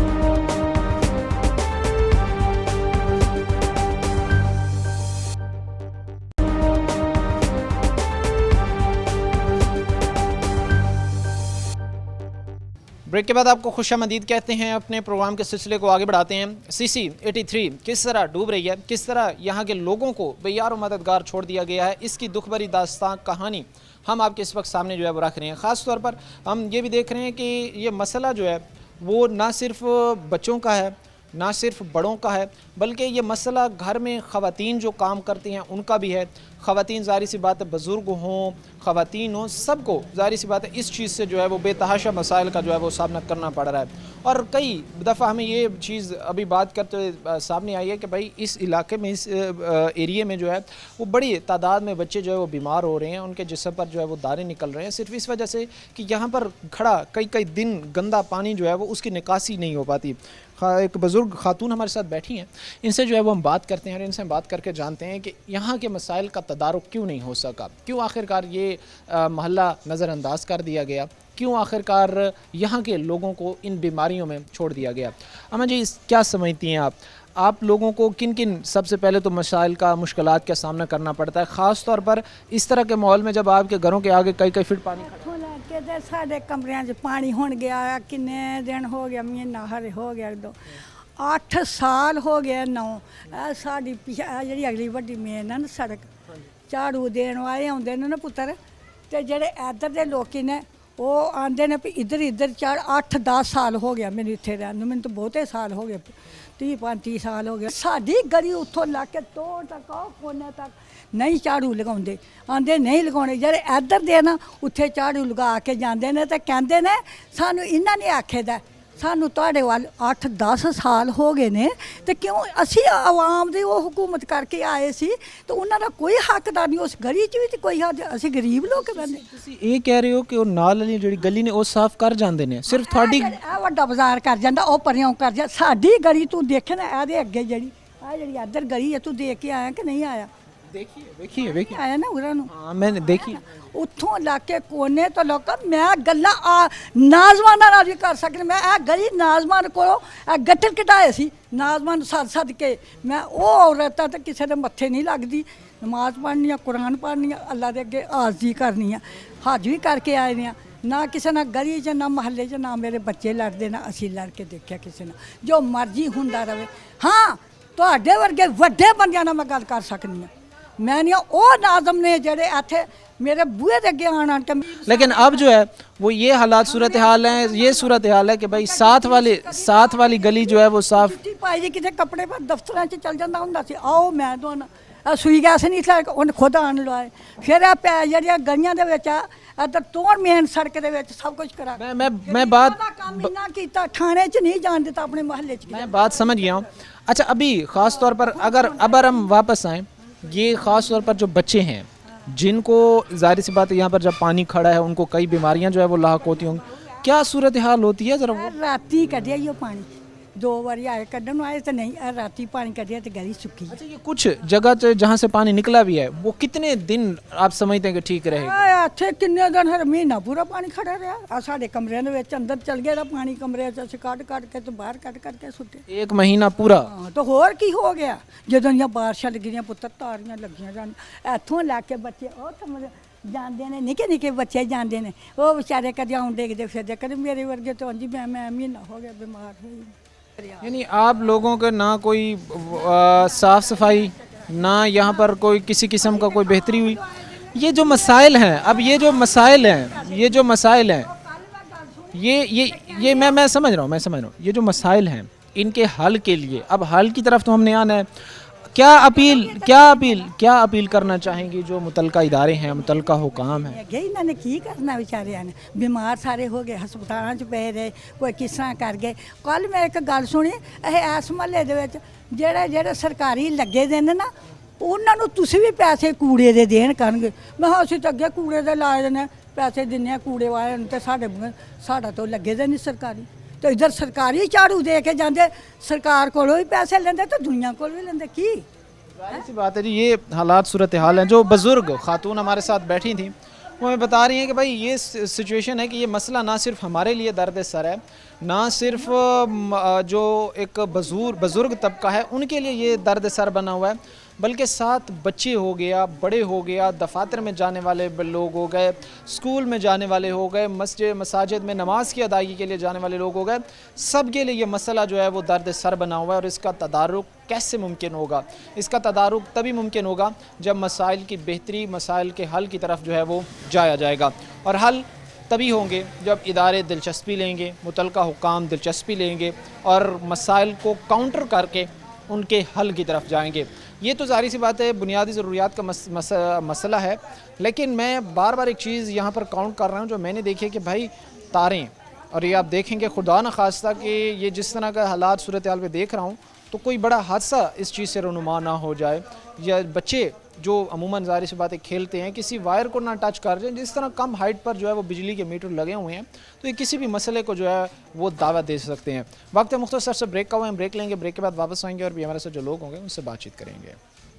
ब्रेक के बाद आपको खुशामदीद कहते हैं। अपने प्रोग्राम के सिलसिले को आगे बढ़ाते हैं। CC 83 किस तरह डूब रही है, किस तरह यहाँ के लोगों को बेयार और मददगार छोड़ दिया गया है, इसकी दुख भरी दास्तान कहानी हम आपके इस वक्त सामने जो है वो रख रहे हैं। ख़ास तौर पर हम ये भी देख रहे हैं कि ये मसला जो है वो ना सिर्फ बच्चों का है, نہ صرف بڑوں کا ہے بلکہ یہ مسئلہ گھر میں خواتین جو کام کرتی ہیں ان کا بھی ہے. خواتین ظاہر سی بات ہے بزرگ ہوں خواتین ہوں سب کو ظاہر سی بات ہے اس چیز سے جو ہے وہ بے تحاشا مسائل کا جو ہے وہ سامنا کرنا پڑ رہا ہے. اور کئی دفعہ ہمیں یہ چیز ابھی بات کرتے ہوئے سامنے آئی ہے کہ بھائی اس علاقے میں اس ایریے میں جو ہے وہ بڑی تعداد میں بچے جو ہے وہ بیمار ہو رہے ہیں, ان کے جسم پر جو ہے وہ دانے نکل رہے ہیں صرف اس وجہ سے کہ یہاں پر کھڑا کئی دن گندا پانی جو ہے وہ اس کی نکاسی نہیں ہو پاتی. ایک بزرگ خاتون ہمارے ساتھ بیٹھی ہیں, ان سے جو ہے وہ ہم بات کرتے ہیں اور ان سے ہم بات کر کے جانتے ہیں کہ یہاں کے مسائل کا تدارک کیوں نہیں ہو سکا, کیوں آخرکار یہ محلہ نظر انداز کر دیا گیا, کیوں آخرکار یہاں کے لوگوں کو ان بیماریوں میں چھوڑ دیا گیا. اماں جی کیا سمجھتی ہیں آپ لوگوں کو کن سب سے پہلے تو مسائل کا مشکلات کا سامنا کرنا پڑتا ہے, خاص طور پر اس طرح کے ماحول میں جب آپ کے گھروں کے آگے کئی فٹ پانی ਇੱਥੋਂ ਲੈ ਕੇ ਤੇ ਸਾਡੇ ਕਮਰਿਆਂ 'ਚ ਪਾਣੀ ਹੁਣ ਗਿਆ ਆ, ਕਿੰਨੇ ਦਿਨ ਹੋ ਗਿਆ, ਮਹੀਨਾ ਹਰੇ ਹੋ ਗਿਆ, 8 ਸਾਲ ਹੋ ਗਏ 9 ਸਾਡੀ ਜਿਹੜੀ ਅਗਲੀ ਵੱਡੀ ਮੇਨ ਹੈ ਨਾ ਸੜਕ ਝਾੜੂ ਦੇਣ ਵਾਲੇ ਆਉਂਦੇ ਨੇ ਨਾ ਪੁੱਤਰ, ਤੇ ਜਿਹੜੇ ਇੱਧਰ ਦੇ ਲੋਕੀ ਨੇ ਉਹ ਆਂਦੇ ਨੇ ਵੀ ਇੱਧਰ 8-10 ਸਾਲ ਹੋ ਗਿਆ ਮੈਨੂੰ ਇੱਥੇ ਰਹਿਣ ਨੂੰ, ਮੈਨੂੰ ਤਾਂ ਬਹੁਤੇ ਸਾਲ ਹੋ ਗਏ 30-35 ਸਾਲ ਹੋ ਗਏ. ਸਾਡੀ ਗਲੀ ਉੱਥੋਂ ਲਾ ਕੇ ਤੋੜ ਤੱਕ ਕੋਨੇ ਤੱਕ ਨਹੀਂ ਝਾੜੂ ਲਗਾਉਂਦੇ, ਆਂਦੇ ਨਹੀਂ ਲਗਾਉਣੇ. ਜਿਹੜੇ ਇੱਧਰ ਦੇ ਨਾ ਉੱਥੇ ਝਾੜੂ ਲਗਾ ਕੇ ਜਾਂਦੇ ਨੇ ਤੇ ਕਹਿੰਦੇ ਨੇ ਸਾਨੂੰ ਇਹਨਾਂ ਨੇ ਆਖੇਦਾ ਸਾਨੂੰ ਤੁਹਾਡੇ ਵੱਲ 8-10 ਸਾਲ ਹੋ ਗਏ ਨੇ ਤੇ ਕਿਉਂ ਅਸੀਂ ਆਵਾਮ ਦੀ ਉਹ ਹਕੂਮਤ ਕਰਕੇ ਆਏ ਸੀ ਤੇ ਉਹਨਾਂ ਦਾ ਕੋਈ ਹੱਕਦਾਰ ਨਹੀਂ ਉਸ ਗਲੀ 'ਚ ਵੀ ਤੇ ਕੋਈ ਅਸੀਂ ਗਰੀਬ ਲੋਕ ਬੰਦੇ. ਤੁਸੀਂ ਇਹ ਕਹਿ ਰਹੇ ਹੋ ਕਿ ਉਹ ਨਾਲ ਵਾਲੀ ਜਿਹੜੀ ਗਲੀ ਨੇ ਉਹ ਸਾਫ਼ ਕਰ ਜਾਂਦੇ ਨੇ, ਸਿਰਫ ਤੁਹਾਡੀ ਇਹ ਵੱਡਾ ਬਾਜ਼ਾਰ ਕਰ ਜਾਂਦਾ ਉਹ ਪਰਿਓਂ ਕਰ ਜਾ. ਸਾਡੀ ਗਲੀ ਤੂੰ ਦੇਖੇ ਨਾ ਇਹਦੇ ਅੱਗੇ ਜਿਹੜੀ ਇੱਧਰ ਗਲੀ ਹੈ, ਤੂੰ ਦੇਖ ਕੇ ਆਇਆ ਕਿ ਨਹੀਂ ਆਇਆ? ਵੇਖੀਏ ਆਇਆ ਨਾ ਉਹਨਾਂ ਨੂੰ? ਹਾਂ ਮੈਂ ਦੇਖੀ. ਉੱਥੋਂ ਲਾ ਕੇ ਕੋਨੇ ਤੋਂ ਲੋਕ ਮੈਂ ਗੱਲਾਂ ਨਾਜ਼ਮਾਨਾਂ ਨਾਲ ਵੀ ਕਰ ਸਕਦੀ. ਮੈਂ ਇਹ ਗਲੀ ਨਾਜ਼ਮਾਨ ਕੋਲੋਂ ਗੱਟਰ ਕਢਾਏ ਸੀ, ਨਾਜ਼ਮਾਨ ਸੱਦ ਕੇ ਮੈਂ ਉਹ ਔਰਤਾਂ ਤੇ ਕਿਸੇ ਦੇ ਮੱਥੇ ਨਹੀਂ ਲੱਗਦੀ, ਨਮਾਜ਼ ਪੜ੍ਹਨੀ ਆ, ਕੁਰਾਨ ਪੜ੍ਹਨੀ ਆ, ਅੱਲਾ ਦੇ ਅੱਗੇ ਹਾਜ਼ਰੀ ਕਰਨੀ ਆ, ਹੱਜ ਵੀ ਕਰਕੇ ਆਏ ਨੇ ਆ. ਨਾ ਕਿਸੇ ਨਾਲ ਗਲੀ 'ਚ ਨਾ ਮਹੱਲੇ 'ਚ ਨਾ ਮੇਰੇ ਬੱਚੇ ਲੜਦੇ ਨਾ ਅਸੀਂ ਲੜ ਕੇ ਦੇਖਿਆ ਕਿਸੇ ਨਾਲ. ਜੋ ਮਰਜ਼ੀ ਹੁੰਦਾ ਰਵੇ. ਹਾਂ ਤੁਹਾਡੇ ਵਰਗੇ ਵੱਡੇ ਬੰਦਿਆਂ ਨਾਲ ਮੈਂ ਗੱਲ ਕਰ ਸਕਦੀ ਹਾਂ. میں نہیں وہ ناظم نے جڑے ایتھے میرے بوئے دے اگے آن کے. لیکن اب جو ہے وہ یہ حالات صورتحال ہیں, یہ صورتحال ہے کہ بھائی ساتھ والی گلی جو ہے وہ صاف پائی جی کتے کپڑے پر دفتراں چ چل جاندا ہوندا سی. آؤ میں دون سوئی گیس نہیں تھا ان خود آن لوائے. پھر جڑیاں گلیاں دے وچ ادھر توڑ مین سڑک دے وچ سب کچھ کرا. میں بات نہ کیتا تھانے چ نہیں جان دیتا اپنے محلے چ. میں بات سمجھ گیا ہوں. اچھا ابھی خاص طور پر اگر ہم واپس آئیں, یہ خاص طور پر جو بچے ہیں جن کو ظاہر سی بات ہے یہاں پر جب پانی کھڑا ہے ان کو کئی بیماریاں جو ہے وہ لاحق ہوتی ہوں, کیا صورتحال ہوتی ہے ذرا وہ؟ راتی کڈیا یہ پانی 2 باری آئے کڈن آئے تو نہیں راتی پانی کڈیا تو گلی سکی. اچھا یہ کچھ جگہ جہاں سے پانی نکلا بھی ہے وہ کتنے دن آپ سمجھتے ہیں کہ ٹھیک رہے گا؟ ਇੱਥੇ ਕਿੰਨੇ ਦਿਨ ਹਰ ਮਹੀਨਾ ਪੂਰਾ ਪਾਣੀ ਖੜਾ ਰਿਹਾ. ਆ ਸਾਡੇ ਕਮਰਿਆਂ ਦੇ ਵਿੱਚ ਅੰਦਰ ਚਲ ਗਿਆ ਪਾਣੀ, ਕਮਰੇ 'ਚ ਅਸੀਂ ਕੱਢ ਕੇ ਤੇ ਬਾਹਰ ਕੱਢ ਕੇ ਸੁੱਟੇ. 1 ਮਹੀਨਾ ਪੂਰਾ? ਹਾਂ ਤਾਂ ਹੋਰ ਕੀ ਹੋ ਗਿਆ ਜਦੋਂ ਦੀਆਂ ਬਾਰਿਸ਼ਾਂ ਲੱਗੀਆਂ ਪੁੱਤਰ, ਤਾਰੀਆਂ ਲੱਗੀਆਂ ਜਾਣ ਇੱਥੋਂ ਲੈ ਕੇ ਬੱਚੇ ਉਹ ਤਾਂ ਜਾਂਦੇ ਨੇ ਨਿੱਕੇ ਬੱਚੇ ਜਾਂਦੇ ਨੇ ਉਹ ਵਿਚਾਰੇ ਕਦੇ ਆਉਣ ਦੇਖਦੇ ਫਿਰਦੇ, ਕਦੇ ਮੇਰੇ ਵਰਗੇ ਤੋਂ ਜੀ ਮੈਂ ਮਹੀਨਾ ਹੋ ਗਿਆ ਬਿਮਾਰ ਹੋਈ. یعنی آپ لوگوں کے نہ کوئی صاف صفائی نہ یہاں پر کوئی کسی قسم کا کوئی بہتری ہوئی. یہ جو مسائل ہیں یہ میں سمجھ رہا ہوں یہ جو مسائل ہیں ان کے حل کے لیے اب حل کی طرف تو ہم نے آنا ہے. کیا اپیل کرنا چاہیں گی جو متعلقہ ادارے ہیں, متعلقہ حکام ہیں؟ ਇਹਨਾਂ ਨੇ ਕੀ ਕਰਨਾ ਵਿਚਾਰਿਆਂ ਨੇ, ਬਿਮਾਰ ਸਾਰੇ ਹੋ ਗਏ, ਹਸਪਤਾਲਾਂ 'ਚ ਪਏ ਰਹੇ, ਕੋਈ ਕਿਸ ਤਰ੍ਹਾਂ ਕਰ ਗਏ. ਕੱਲ ਮੈਂ ਇੱਕ ਗੱਲ ਸੁਣੀ ਇਸ ਮਹੱਲੇ ਦੇ ਵਿੱਚ ਜਿਹੜੇ ਸਰਕਾਰੀ ਲੱਗੇ ਦੇ ਨੇ ਨਾ ਉਹਨਾਂ ਨੂੰ ਤੁਸੀਂ ਵੀ ਪੈਸੇ ਕੂੜੇ ਦੇ ਦੇਣ ਕਰਨਗੇ. ਮੈਂ ਕਿਹਾ ਅਸੀਂ ਤਾਂ ਅੱਗੇ ਕੂੜੇ ਦੇ ਲਾਏ ਨੇ ਪੈਸੇ ਦਿੰਦੇ ਆ ਕੂੜੇ ਵਾਲਿਆਂ ਨੂੰ ਤੇ ਸਾਡਾ ਤੋਂ ਲੱਗੇ ਦੇ ਨਹੀਂ ਸਰਕਾਰੀ. تو ادھر سرکاری جھاڑو دے کے جاندے سرکار کو بھی پیسے لیندے تو دنیا کو بھی لیندے. کی ظاہر سی بات ہے جی یہ حالات صورتحال ہیں. جو بزرگ خاتون ہمارے ساتھ بیٹھی تھیں وہ ہمیں بتا رہی ہیں کہ بھائی یہ سچویشن ہے کہ یہ مسئلہ نہ صرف ہمارے لیے درد سر ہے, نہ صرف جو ایک بزرگ طبقہ ہے ان کے لیے یہ درد سر بنا ہوا ہے, بلکہ ساتھ بچے ہو گیا, بڑے ہو گیا, دفاتر میں جانے والے لوگ ہو گئے, اسکول میں جانے والے ہو گئے, مساجد میں نماز کی ادائیگی کے لیے جانے والے لوگ ہو گئے. سب کے لیے یہ مسئلہ جو ہے وہ درد سر بنا ہوا ہے. اور اس کا تدارک کیسے ممکن ہوگا؟ اس کا تدارک تبھی ممکن ہوگا جب مسائل کی بہتری, مسائل کے حل کی طرف جو ہے وہ جایا جائے گا. اور حل تبھی ہوں گے جب ادارے دلچسپی لیں گے، متعلقہ حکام دلچسپی لیں گے اور مسائل کو کاؤنٹر کر کے ان کے حل کی طرف جائیں گے۔ یہ تو ظاہر سی بات ہے بنیادی ضروریات کا مسئلہ ہے، لیکن میں بار بار ایک چیز یہاں پر کاؤنٹ کر رہا ہوں جو میں نے دیکھی ہے کہ بھائی تاریں، اور یہ آپ دیکھیں کہ خدا نہ خواستہ کہ یہ جس طرح کا حالات صورتحال پہ دیکھ رہا ہوں تو کوئی بڑا حادثہ اس چیز سے رونما نہ ہو جائے، یا بچے جو عموماً ظاہر سی باتیں کھیلتے ہیں کسی وائر کو نہ ٹچ کر جائیں، جس طرح کم ہائٹ پر جو ہے وہ بجلی کے میٹر لگے ہوئے ہیں تو یہ کسی بھی مسئلے کو جو ہے وہ دعوت دے سکتے ہیں۔ وقت مختصر سے بریک کا ہوا ہے، ہم بریک لیں گے، بریک کے بعد واپس آئیں گے اور بھی ہمارے ساتھ جو لوگ ہوں گے ان سے بات چیت کریں گے۔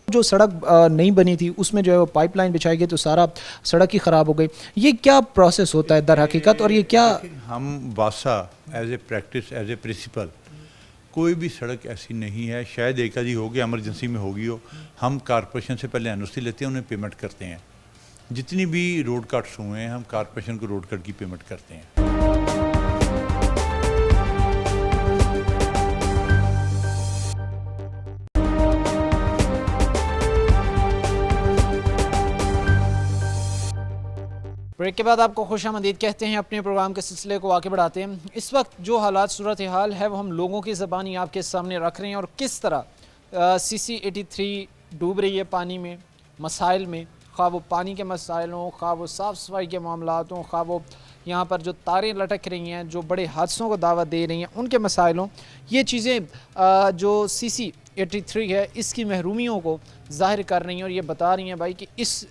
جو سڑک نہیں بنی تھی اس میں جو ہے وہ پائپ لائن بچھائی گئی تو سارا سڑک ہی خراب ہو گئی، یہ کیا پروسیس ہوتا ہے در حقیقت، اور یہ کیا ہم واسا as a practice as a principle کوئی بھی سڑک ایسی نہیں ہے، شاید ایک آدھی ہوگی ایمرجنسی میں ہوگی ہو، ہم کارپوریشن سے پہلے NOC لیتے ہیں، انہیں پیمنٹ کرتے ہیں، جتنی بھی روڈ کٹس ہوئے ہیں ہم کارپوریشن کو روڈ کٹ کی پیمنٹ کرتے ہیں۔ بریک کے بعد آپ کو خوش آمدید کہتے ہیں، اپنے پروگرام کے سلسلے کو آگے بڑھاتے ہیں۔ اس وقت جو حالات صورتحال ہے وہ ہم لوگوں کی زبانی آپ کے سامنے رکھ رہے ہیں، اور کس طرح CC-83 ڈوب رہی ہے پانی میں، مسائل میں، خواہ وہ پانی کے مسائل ہوں، خواہ وہ صاف صفائی کے معاملات ہوں، خواہ وہ یہاں پر جو تاریں لٹک رہی ہیں جو بڑے حادثوں کو دعوت دے رہی ہیں ان کے مسائل ہوں، یہ چیزیں جو CC-83 ہے اس کی محرومیوں کو ظاہر کر رہی ہیں اور یہ بتا رہی ہیں بھائی کہ اس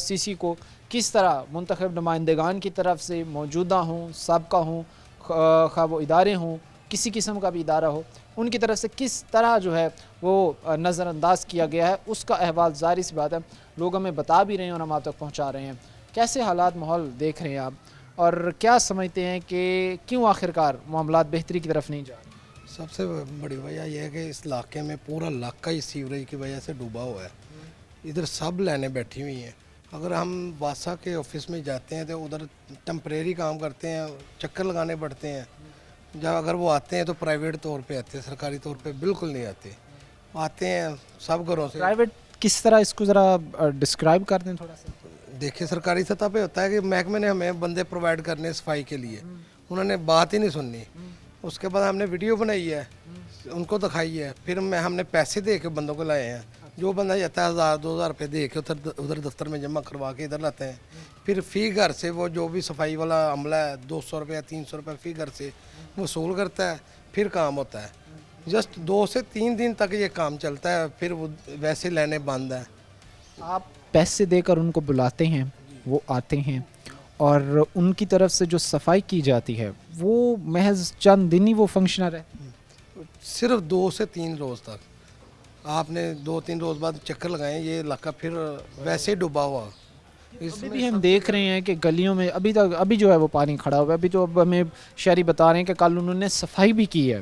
CC کو کس طرح منتخب نمائندگان کی طرف سے موجودہ ہوں، سابقہ ہوں، خواہ وہ ادارے ہوں، کسی قسم کا بھی ادارہ ہو، ان کی طرف سے کس طرح جو ہے وہ نظر انداز کیا گیا ہے، اس کا احوال ظاہر سی بات ہے لوگ ہمیں بتا بھی رہے ہیں اور ہم آپ تک پہنچا رہے ہیں۔ کیسے حالات ماحول دیکھ رہے ہیں آپ، اور کیا سمجھتے ہیں کہ کیوں آخرکار معاملات بہتری کی طرف نہیں جا رہے؟ سب سے بڑی وجہ یہ ہے کہ اس علاقے میں پورا علاقہ ہی سیوریج کی وجہ سے ڈوبا ہوا ہے، ادھر سب لائنیں بیٹھی ہوئی ہیں۔ اگر ہم واسا کے آفس میں جاتے ہیں تو ادھر ٹیمپریری کام کرتے ہیں، چکر لگانے پڑتے ہیں، جب اگر وہ آتے ہیں تو پرائیویٹ طور پہ آتے ہیں، سرکاری طور پہ بالکل نہیں آتے ہیں سب گھروں سے۔ پرائیویٹ کس طرح، اس کو ذرا ڈسکرائب کر دیں تھوڑا سا۔ دیکھیں سرکاری سطح پہ ہوتا ہے کہ محکمے نے ہمیں بندے پرووائڈ کرنے صفائی کے لیے، انہوں نے بات ہی نہیں سننی، اس کے بعد ہم نے ویڈیو بنائی ہے ان کو دکھائی ہے، پھر ہم نے پیسے دے کے بندوں کو لائے ہیں، جو بندہ جاتا ہے 1000-2000 روپے دے کے ادھر دفتر میں جمع کروا کے ادھر لاتے ہیں، پھر فی گھر سے وہ جو بھی صفائی والا عملہ ہے 200 روپے 300 روپے فی گھر سے وصول کرتا ہے، پھر کام ہوتا ہے۔ جسٹ 2 سے 3 دن تک یہ کام چلتا ہے، پھر وہ ویسے لینے بند ہے۔ آپ پیسے دے کر ان کو بلاتے ہیں، وہ آتے ہیں، اور ان کی طرف سے جو صفائی کی جاتی ہے وہ محض چند دن ہی وہ فنکشنر ہے؟ صرف 2 سے 3 روز تک، آپ نے 2-3 روز بعد چکر لگائیں، یہ علاقہ پھر ویسے ہی ڈوبا ہوا۔ ابھی بھی ہم دیکھ رہے ہیں کہ گلیوں میں ابھی جو ہے وہ پانی کھڑا ہوا ہے، ابھی تو اب ہمیں شہری بتا رہے ہیں کہ کل انہوں نے صفائی بھی کی ہے۔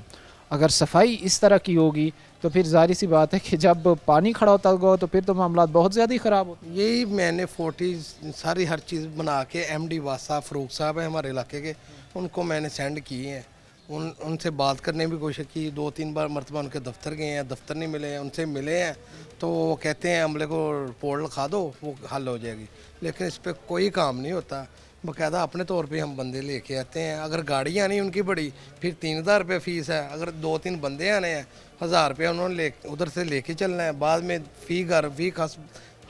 اگر صفائی اس طرح کی ہوگی تو پھر ظاہر سی بات ہے کہ جب پانی کھڑا ہوتا ہوگا تو پھر تو معاملات بہت زیادہ ہی خراب ہوتے ہیں۔ یہی میں نے 40 ساری ہر چیز بنا کے MD واسا فروخ صاحب ہیں ہمارے علاقے کے، ان کو میں نے سینڈ کی ہیں، ان سے بات کرنے بھی کوشش کی، 2-3 بار مرتبہ ان کے دفتر گئے ہیں، دفتر نہیں ملے ہیں، ان سے ملے ہیں تو وہ کہتے ہیں عملے کو رپورٹ لکھا دو وہ حل ہو جائے گی، لیکن اس پہ کوئی کام نہیں ہوتا۔ باقاعدہ اپنے طور پہ ہم بندے لے کے آتے ہیں، اگر گاڑیاں نہیں ان کی بڑی پھر 3000 روپے فیس ہے، اگر 2-3 بندے آنے ہیں 1000 روپے انہوں نے ادھر سے لے کے چلنا ہے، بعد میں فی گھر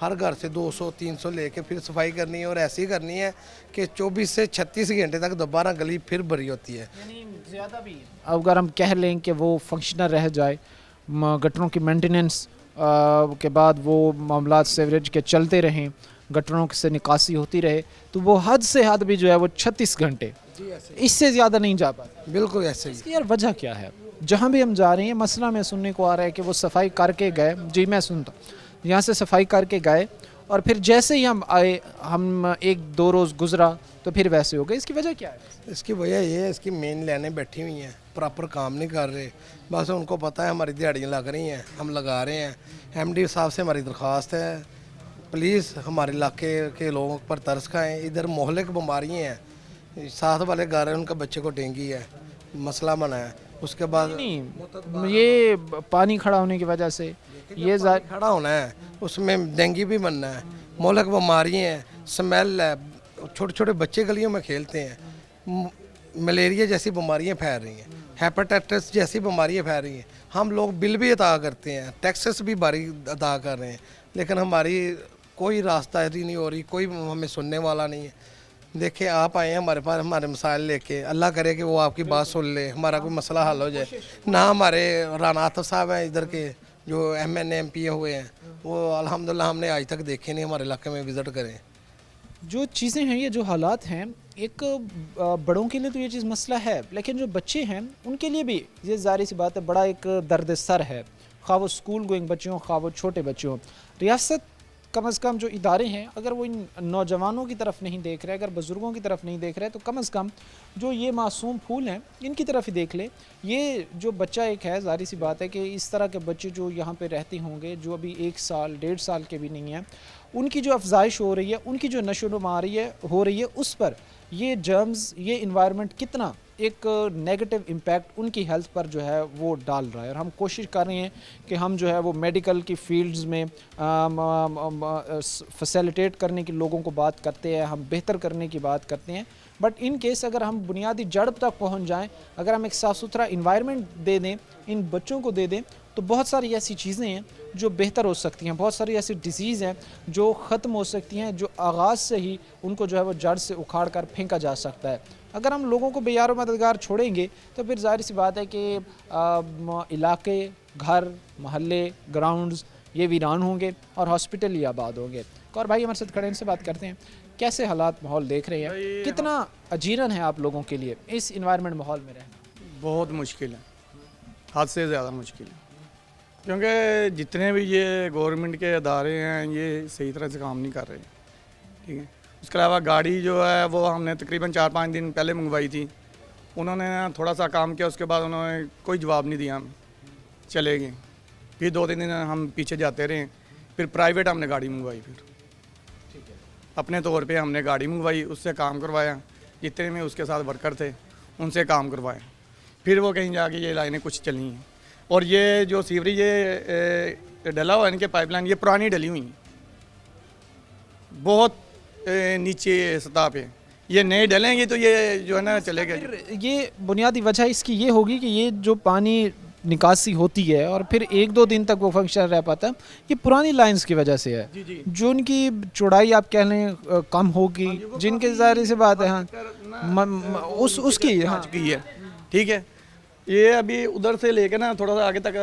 ہر گھر سے 200-300 لے کے پھر صفائی کرنی ہے، اور ایسی کرنی ہے کہ 24 سے 36 گھنٹے تک دوبارہ گلی پھر بھری ہوتی ہے۔ یعنی زیادہ بھی اگر ہم کہہ لیں کہ وہ فنکشنر رہ جائے، گٹروں کی مینٹیننس کے بعد وہ معاملات سیوریج کے چلتے رہیں، گٹروں سے نکاسی ہوتی رہے، تو وہ حد سے حد بھی جو ہے وہ 36 گھنٹے، اس سے زیادہ نہیں جا پاتے۔ بالکل ایسے ہی۔ اس کی یار وجہ کیا ہے؟ جہاں بھی ہم جا رہے ہیں مسئلہ میں سننے کو آ رہا ہے کہ وہ صفائی کر کے گئے، جی میں سنتا ہوں، یہاں سے صفائی کر کے گئے اور پھر جیسے ہی ہم آئے، ہم 1-2 روز گزرا تو پھر ویسے ہو گئے۔ اس کی وجہ کیا ہے؟ اس کی وجہ یہ ہے، اس کی مین لائنیں بیٹھی ہوئی ہیں، پراپر کام نہیں کر رہے، بس ان کو پتہ ہے ہماری دیہڑیاں لگ رہی ہیں، ہم لگا رہے ہیں۔ MD صاحب سے ہماری درخواست ہے پلیز ہمارے علاقے کے لوگوں پر ترس کھائیں، ادھر محلے کی بیماریاں ہیں، ساتھ والے گھر ہیں ان کا بچے کو ڈینگی ہے، مسئلہ بنا ہے۔ اس کے بعد نہیں، یہ پانی کھڑا ہونے کی وجہ سے یہ کھڑا ہونا ہے، اس میں ڈینگی بھی بننا ہے، محلے کی بیماریاں ہیں، سمیل ہے، छोटे छोटे बच्चे गलियों में खेलते हैं, मलेरिया जैसी बीमारियां फैल रही हैं, हेपेटाइटिस जैसी बीमारियां फैल रही हैं। हम लोग बिल भी अदा करते हैं, टैक्सेस भी भारी अदा कर रहे हैं, लेकिन हमारी कोई रास्तादारी नहीं हो रही, कोई हमें सुनने वाला नहीं है। देखिए आप आए हैं हमारे पास हमारे मसाइल लेके, अल्लाह करे कि वो आपकी बात सुन ले, हमारा कोई मसला हल हो जाए। ना हमारे राना आतिफ साहब हैं इधर के जो MNA MP हुए हैं, वो अल्हम्दुलिल्लाह हमने आज तक देखे नहीं, हमारे इलाके में विज़िट करें। जो चीज़ें हैं, ये जो हालात हैं, एक बड़ों के लिए तो ये चीज़ मसला है, लेकिन जो बच्चे हैं उनके लिए भी ये ज़ाहिर सी बात है बड़ा एक दर्द सर है, खा वो स्कूल गोइंग बच्चे हों, खा वो छोटे बच्चे हों। रियासत कम अज़ कम जो इदारे हैं, अगर वो इन नौजवानों की तरफ नहीं देख रहे, अगर बुज़ुर्गों की तरफ नहीं देख रहे, तो कम अज़ कम जो ये मासूम फूल हैं इनकी तरफ ही देख ले। ये जो बच्चा एक है, ज़ाहिर सी बात है कि इस तरह के बच्चे जो यहाँ पे रहते होंगे, जो अभी 1 साल 1.5 साल के भी नहीं हैं, उनकी जो अफजाइश हो रही है, उनकी जो नशोनुमा हो रही है, उस पर ये जर्म्स, ये इन्वायरमेंट कितना एक नेगेटिव इम्पैक्ट उनकी हेल्थ पर जो है वो डाल रहा है। और हम कोशिश कर रहे हैं कि हम जो है वो मेडिकल की फील्ड्स में फैसिलिटेट करने की लोगों को बात करते हैं, हम बेहतर करने की बात करते हैं, बट इन केस अगर हम बुनियादी जड़ तक पहुंच जाएं, अगर हम एक साफ़ सुथरा इन्वायरमेंट दे दें, इन बच्चों को दे दें, तो बहुत सारी ऐसी चीज़ें हैं जो बेहतर हो सकती हैं, बहुत सारी ऐसी डिसीज़ हैं जो ख़त्म हो सकती हैं, जो आगाज़ से ही उनको जो है वो जड़ से उखाड़ कर फेंका जा सकता है। अगर हम लोगों को बेयारो मददगार छोड़ेंगे तो फिर ज़ाहिर सी बात है कि इलाके, घर, महल्ले, ग्राउंड्स ये वीरान होंगे और हॉस्पिटल ही आबाद होंगे। और भाई हमारे साथ खड़े, इनसे बात करते हैं, कैसे हालात माहौल देख रहे हैं, कितना अजीरन है आप लोगों के लिए इस इन्वायरमेंट माहौल में रहना? बहुत मुश्किल है, हद से ज़्यादा मुश्किल है, क्योंकि जितने भी ये गवर्नमेंट के अदारे हैं ये सही तरह से काम नहीं कर रहे, ठीक है। उसके अलावा गाड़ी जो है वो हमने तकरीबन 4-5 दिन पहले मंगवाई थी, उन्होंने थोड़ा सा काम किया, उसके बाद उन्होंने कोई जवाब नहीं दिया, हमें चले गए। फिर 2-3 दिन हम पीछे जाते रहे, फिर प्राइवेट हमने गाड़ी मंगवाई, फिर अपने तौर पे हमने गाड़ी मंगवाई, उससे काम करवाया, जितने में उसके साथ वर्कर थे उनसे काम करवाया, फिर वो कहीं जाके ये लाइनें कुछ चली हैं। और ये जो सीवरेज ये डला हुआ है इनके पाइपलाइन, ये पुरानी डली हुई हैं, बहुत नीचे सतह पे, ये नए डलेंगे तो ये जो है ना चलेगा। ये बुनियादी वजह इसकी ये होगी कि ये जो पानी निकासी होती है और फिर 1-2 दिन तक वो फंक्शन रह पाता है, ये पुरानी लाइंस की वजह से है, जो उनकी चौड़ाई आप कह लें कम होगी, जिनके ज़ाहिर सी बात है हाँ उसकी हाँ की है, ठीक है। ये अभी उधर से लेके ना थोड़ा सा आगे तक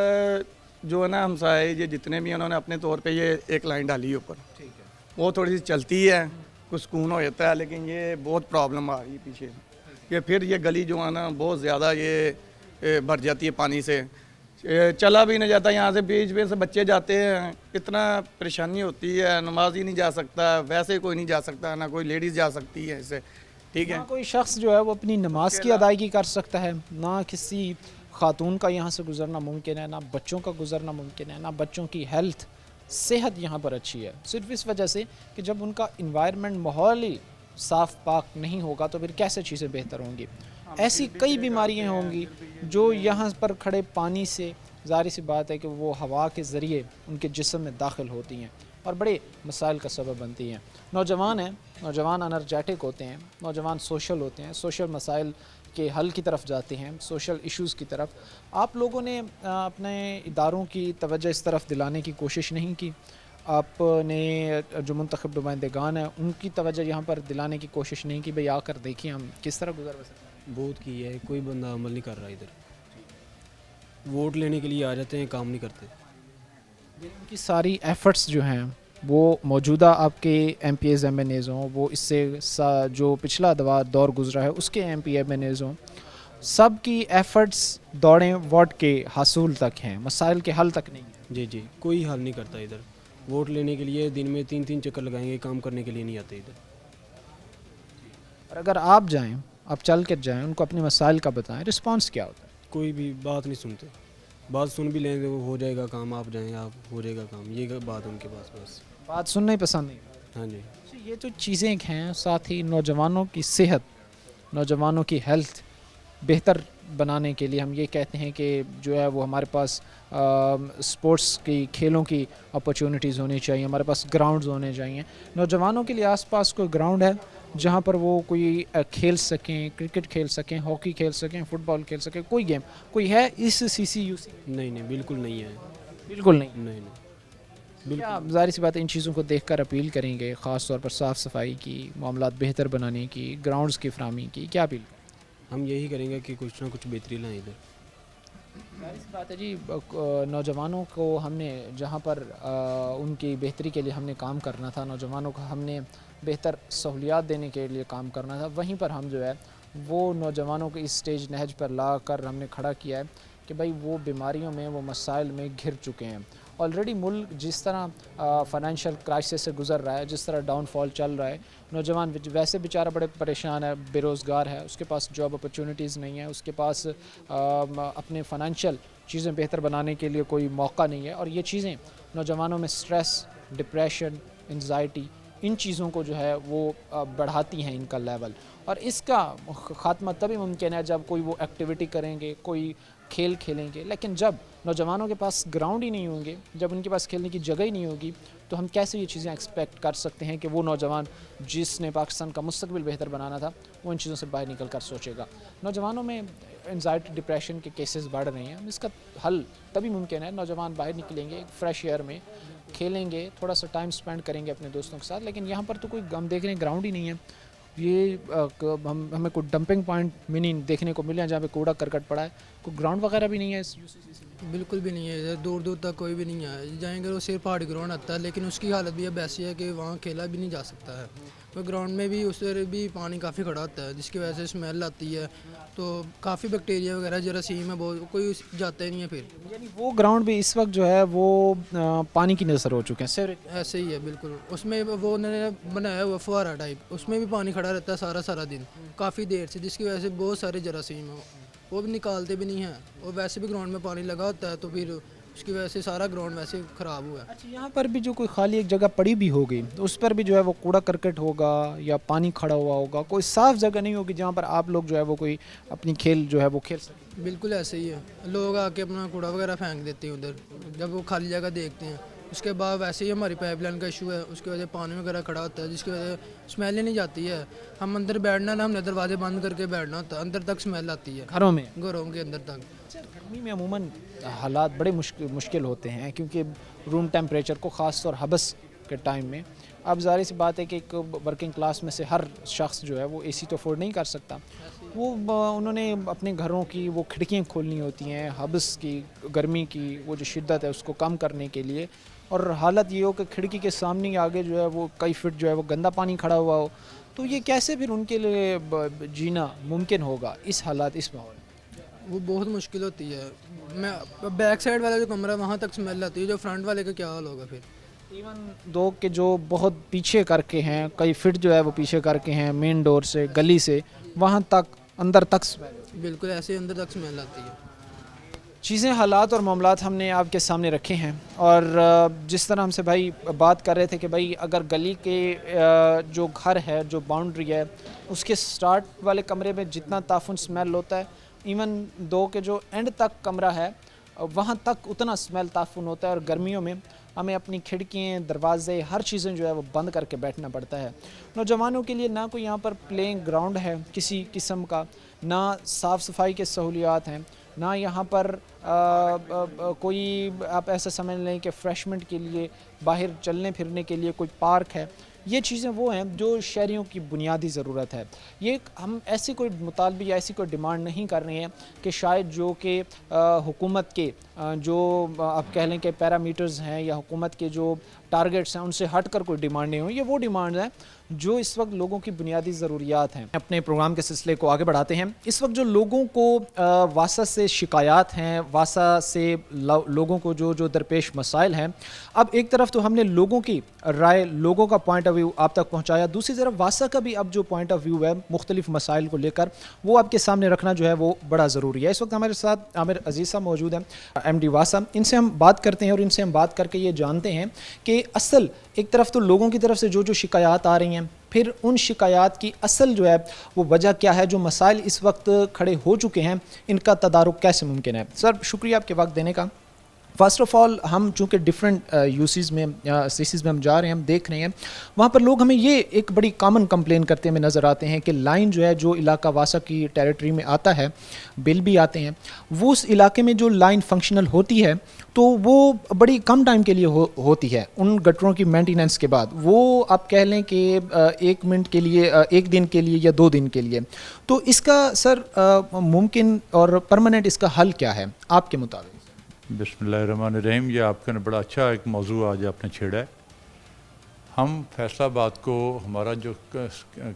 जो है ना हमसाए ये जितने भी उन्होंने अपने तौर पे ये एक लाइन डाली है ऊपर, वो थोड़ी सी चलती है, कुछ सुकून हो जाता है, लेकिन ये बहुत प्रॉब्लम आ रही है पीछे, ये फिर ये गली जो है ना बहुत ज़्यादा ये भर जाती है पानी से, चला भी नहीं जाता, यहाँ से बीच में से बच्चे जाते हैं, इतना परेशानी होती है, नमाज ही नहीं जा सकता, वैसे कोई नहीं जा सकता, ना कोई लेडीज़ जा सकती है इससे, ठीक है। ना कोई शख्स जो है वो अपनी नमाज की अदायगी कर सकता है, ना किसी खातून का यहाँ से गुजरना मुमकिन है, ना बच्चों का गुजरना मुमकिन है, ना बच्चों की हेल्थ सेहत यहाँ पर अच्छी है, सिर्फ इस वजह से कि जब उनका इन्वायरमेंट माहौल ही साफ़ पाक नहीं होगा तो फिर कैसे चीज़ें बेहतर होंगी। ऐसी कई बीमारियाँ होंगी जो यहाँ पर खड़े पानी से ज़ाहिर सी बात है कि वो हवा के ज़रिए उनके जिस्म में दाखिल होती हैं और बड़े मसाइल का सबब बनती हैं। नौजवान हैं, नौजवान एनर्जेटिक होते हैं, नौजवान सोशल होते हैं, सोशल मसाइल के हल की तरफ जाते हैं, सोशल इश्यूज़ की तरफ। आप लोगों ने अपने इदारों की तवज्जो इस तरफ दिलाने की कोशिश नहीं की, आपने जो मुंतखब नुमाइंदेगान हैं उनकी तवज्जो यहाँ पर दिलाने की कोशिश नहीं की, भाई आकर देखिए हम किस तरह गुजर बसर। बहुत की है, कोई बंदा अमल नहीं कर रहा इधर, वोट लेने के लिए आ जाते हैं, काम नहीं करते। उनकी सारी एफ़र्ट्स जो हैं वो मौजूदा आपके MPs MNAs हों, वो इससे जो पिछला दौर गुजरा है उसके MP MNAs हों, सब की एफ़र्ट्स दौड़ें वोट के हासूल तक हैं, मसाइल के हल तक नहीं है। जी जी, कोई हल नहीं करता इधर, वोट लेने के लिए दिन में 3-3 चक्कर लगाएंगे, काम करने के लिए नहीं आते इधर। और अगर आप जाएं, आप चल कर जाएं, उनको अपने मसाइल का बताएं, रिस्पांस क्या होता है? कोई भी बात नहीं सुनते, बात सुन भी लेंगे वो हो जाएगा काम, आप जाएं आप हो जाएगा काम, ये बात उनके पास बस बात सुनना ही पसंद नहीं। हाँ जी, ये जो चीज़ें हैं, साथ ही नौजवानों की सेहत, नौजवानों की हेल्थ बेहतर बनाने के लिए हम ये कहते हैं कि जो है वो हमारे पास स्पोर्ट्स की, खेलों की अपॉर्चुनिटीज़ होनी चाहिए, हमारे पास ग्राउंड्स होने चाहिए। नौजवानों के लिए आसपास कोई ग्राउंड है जहाँ पर वो कोई खेल सकें, क्रिकेट खेल सकें, हॉकी खेल सकें, फुटबॉल खेल सकें, कोई गेम कोई है इस CCUC? नहीं बिल्कुल नहीं है। बिल्कुल नहीं। नहीं क्या ज़ाहिर सी बात है इन चीज़ों को देखकर अपील करेंगे, ख़ास तौर पर साफ़ सफाई की, मामलात बेहतर बनाने की, ग्राउंड्स की फराहमी की, क्या अपील? हम यही करेंगे कि कुछ ना कुछ बेहतरी लाएं इधर। ज़ाहिर सी बात है जी, नौजवानों को हमने जहाँ पर उनकी बेहतरी के लिए हमने काम करना था, नौजवानों को हमने बेहतर सहूलियात देने के लिए काम करना था, वहीं पर हम जो है वो नौजवानों को इस स्टेज नहज पर ला कर हमने खड़ा किया है कि भाई वो बीमारियों में, वो मसाइल में घिर चुके हैं। ऑलरेडी मुल्क जिस तरह फाइनेंशियल क्राइसिस से गुज़र रहा है, जिस तरह डाउनफॉल चल रहा है, नौजवान वैसे बेचारा बड़े परेशान है, बेरोज़गार है, उसके पास जॉब अपॉर्चुनिटीज़ नहीं है, उसके पास अपने फाइनेंशियल चीज़ें बेहतर बनाने के लिए कोई मौका नहीं है, और ये चीज़ें नौजवानों में स्ट्रेस, डिप्रेशन, एंजाइटी, इन चीज़ों को जो है वो बढ़ाती हैं इनका लेवल। और इसका ख़ात्मा तभी मुमकिन है जब कोई वो एक्टिविटी करेंगे, कोई खेल खेलेंगे। लेकिन जब नौजवानों के पास ग्राउंड ही नहीं होंगे, जब उनके पास खेलने की जगह ही नहीं होगी, तो हम कैसे ये चीज़ें एक्सपेक्ट कर सकते हैं कि वो नौजवान जिसने पाकिस्तान का मुस्तकबिल बेहतर बनाना था वो इन चीज़ों से बाहर निकल कर सोचेगा। नौजवानों में एंजाइटी, डिप्रेशन के केसेस बढ़ रहे हैं। इसका हल तभी मुमकिन है नौजवान बाहर निकलेंगे, फ्रेश एयर में खेलेंगे, थोड़ा सा टाइम स्पेंड करेंगे अपने दोस्तों के साथ। लेकिन यहाँ पर तो कोई हम देख रहे हैं ग्राउंड ही नहीं है। ये हमें कोई डंपिंग पॉइंट भी नहीं देखने को मिले हैं जहाँ पे कूड़ा करकट पड़ा है, कोई ग्राउंड वगैरह भी नहीं है इस UCC में। बिल्कुल भी नहीं है, इधर दूर दूर तक कोई भी नहीं है। जाएंगे तो सिर्फ पहाड़ी ग्राउंड आता है, लेकिन उसकी हालत भी अब ऐसी है कि वहाँ खेला भी नहीं जा सकता है। तो ग्राउंड में भी उस तरह भी पानी काफ़ी खड़ा होता है, जिसकी वजह से स्मेल आती है, तो काफ़ी बैक्टीरिया वगैरह जरासीम है, बहुत कोई जाता ही नहीं है। फिर यानी वो ग्राउंड भी इस वक्त जो है वो पानी की नज़र हो चुके हैं, सिर्फ ऐसे ही है बिल्कुल। उसमें वो उन्होंने बनाया हुआ फुहारा टाइप, उसमें भी पानी खड़ा रहता है सारा दिन काफ़ी देर से, जिसकी वजह से बहुत सारे जरासीम हैं, वो भी निकालते भी नहीं हैं। और वैसे भी ग्राउंड में पानी लगा होता है, तो फिर उसकी वजह से सारा ग्राउंड वैसे ख़राब हुआ है। अच्छा, यहाँ पर भी जो कोई खाली एक जगह पड़ी भी होगी तो उस पर भी जो है वो कूड़ा करकट होगा या पानी खड़ा हुआ होगा, कोई साफ़ जगह नहीं होगी जहाँ पर आप लोग जो है वो कोई अपनी खेल जो है वो खेल सकें। बिल्कुल ऐसे ही है, लोग आके अपना कूड़ा वगैरह फेंक देते हैं उधर, जब वो खाली जगह देखते हैं। उसके बाद वैसे ही हमारी पाइपलाइन का इशू है, उसकी वजह से पानी वगैरह खड़ा होता है, जिसकी वजह से स्मेल ही नहीं जाती है। हम अंदर बैठना ना, हमने दरवाजे बंद करके बैठना होता है, अंदर तक स्मेल आती है घरों में के अंदर तक। गर्मी में अमूमन हालात बड़े मुश्किल होते हैं, क्योंकि रूम टेम्परेचर को ख़ास तौर हबस के टाइम में, अब ज़ाहिर सी बात है कि एक वर्किंग क्लास में से हर शख्स जो है वो AC तो अफोर्ड नहीं कर सकता। वो उन्होंने अपने घरों की वो खिड़कियाँ खोलनी होती हैं, हबस की, गर्मी की वो जो शिद्दत है उसको कम करने के लिए। और हालत ये हो कि खिड़की के सामने आगे जो है वो कई फिट जो है वो गंदा पानी खड़ा हुआ हो, तो ये कैसे फिर उनके लिए जीना मुमकिन होगा इस हालात, इस माहौल? वो बहुत मुश्किल होती है। मैं बैक साइड वाला जो कमरा है वहाँ तक स्मेल आती है, जो फ्रंट वाले का क्या हाल होगा फिर। इवन दो के जो बहुत पीछे करके हैं, कई फिट जो है वो पीछे करके हैं मेन डोर से, गली से वहाँ तक अंदर तक स्मेल, बिल्कुल ऐसे ही अंदर तक स्मेल आती है। चीज़ें, हालात और मामलात हमने आपके सामने रखे हैं। और जिस तरह हमसे भाई बात कर रहे थे कि भाई अगर गली के जो घर है, जो बाउंड्री है, उसके स्टार्ट वाले कमरे में जितना ताफुन स्मेल होता है, इवन दो के जो एंड तक कमरा है वहाँ तक उतना स्मेल ताफुन होता है। और गर्मियों में हमें अपनी खिड़कियाँ, दरवाज़े, हर चीज़ें जो है वो बंद करके बैठना पड़ता है। नौजवानों के लिए ना कोई यहाँ पर प्लेइंग ग्राउंड है किसी किस्म का, ना साफ़ सफाई के सहूलियात हैं, ना यहाँ पर कोई आप ऐसा समझ लें कि फ्रेशमेंट के लिए बाहर चलने फिरने के लिए कोई पार्क है। ये चीज़ें वो हैं जो शहरियों की बुनियादी ज़रूरत है। ये हम ऐसी कोई मुतालबे या ऐसी कोई डिमांड नहीं कर रहे हैं कि शायद जो कि हुकूमत के जो आप कह लें कि पैरामीटर्स हैं या हुकूमत के जो टारगेट्स हैं उनसे हट कर कोई डिमांड नहीं हो। ये वो डिमांड है जो इस वक्त लोगों की बुनियादी ज़रूरियात हैं। अपने प्रोग्राम के सिलसिले को आगे बढ़ाते हैं। इस वक्त जो लोगों को वासा से शिकायत हैं, वासा से लोगों को जो दरपेश मसाइल हैं, अब एक तरफ तो हमने लोगों की राय, लोगों का पॉइंट ऑफ व्यू आप तक पहुँचाया, दूसरी तरफ वासा का भी अब जो पॉइंट ऑफ व्यू है मुख्तलिफ मसाइल को लेकर, वो आपके सामने रखना जो है वो बड़ा ज़रूरी है। इस वक्त हमारे साथ आमिर अजीज़ साहब मौजूद हैं, MD वासा। इनसे हम बात करते हैं और इनसे हम बात करके ये जानते हैं कि असल एक तरफ तो लोगों की तरफ से जो शिकायत आ रही हैं, फिर उन शिकायत की असल जो है वो वजह क्या है, जो मसाइल इस वक्त खड़े हो चुके हैं, इनका तदारुक कैसे मुमकिन है। सर शुक्रिया आपके वक्त देने का। فرسٹ آف آل ہم چونکہ ڈفرینٹ یوسیز میں سیسیز میں ہم جا رہے ہیں، ہم دیکھ رہے ہیں وہاں پر لوگ ہمیں یہ ایک بڑی کامن کمپلین کرتے ہوئے نظر آتے ہیں کہ لائن جو ہے جو علاقہ واسا کی ٹیریٹری میں آتا ہے، بل بھی آتے ہیں، وہ اس علاقے میں جو لائن فنکشنل ہوتی ہے تو وہ بڑی کم ٹائم کے لیے ہوتی ہے ان گٹروں کی مینٹیننس کے بعد، وہ آپ کہہ لیں کہ 1 منٹ کے لیے، 1 دن کے لیے یا 2 دن کے لیے. تو اس کا سر ممکن اور پرماننٹ اس کا حل کیا ہے آپ کے مطابق؟ بسم اللہ الرحمن الرحیم. یہ آپ کا نے بڑا اچھا ایک موضوع آج آپ نے چھیڑا ہے. ہم فیصل آباد کو ہمارا جو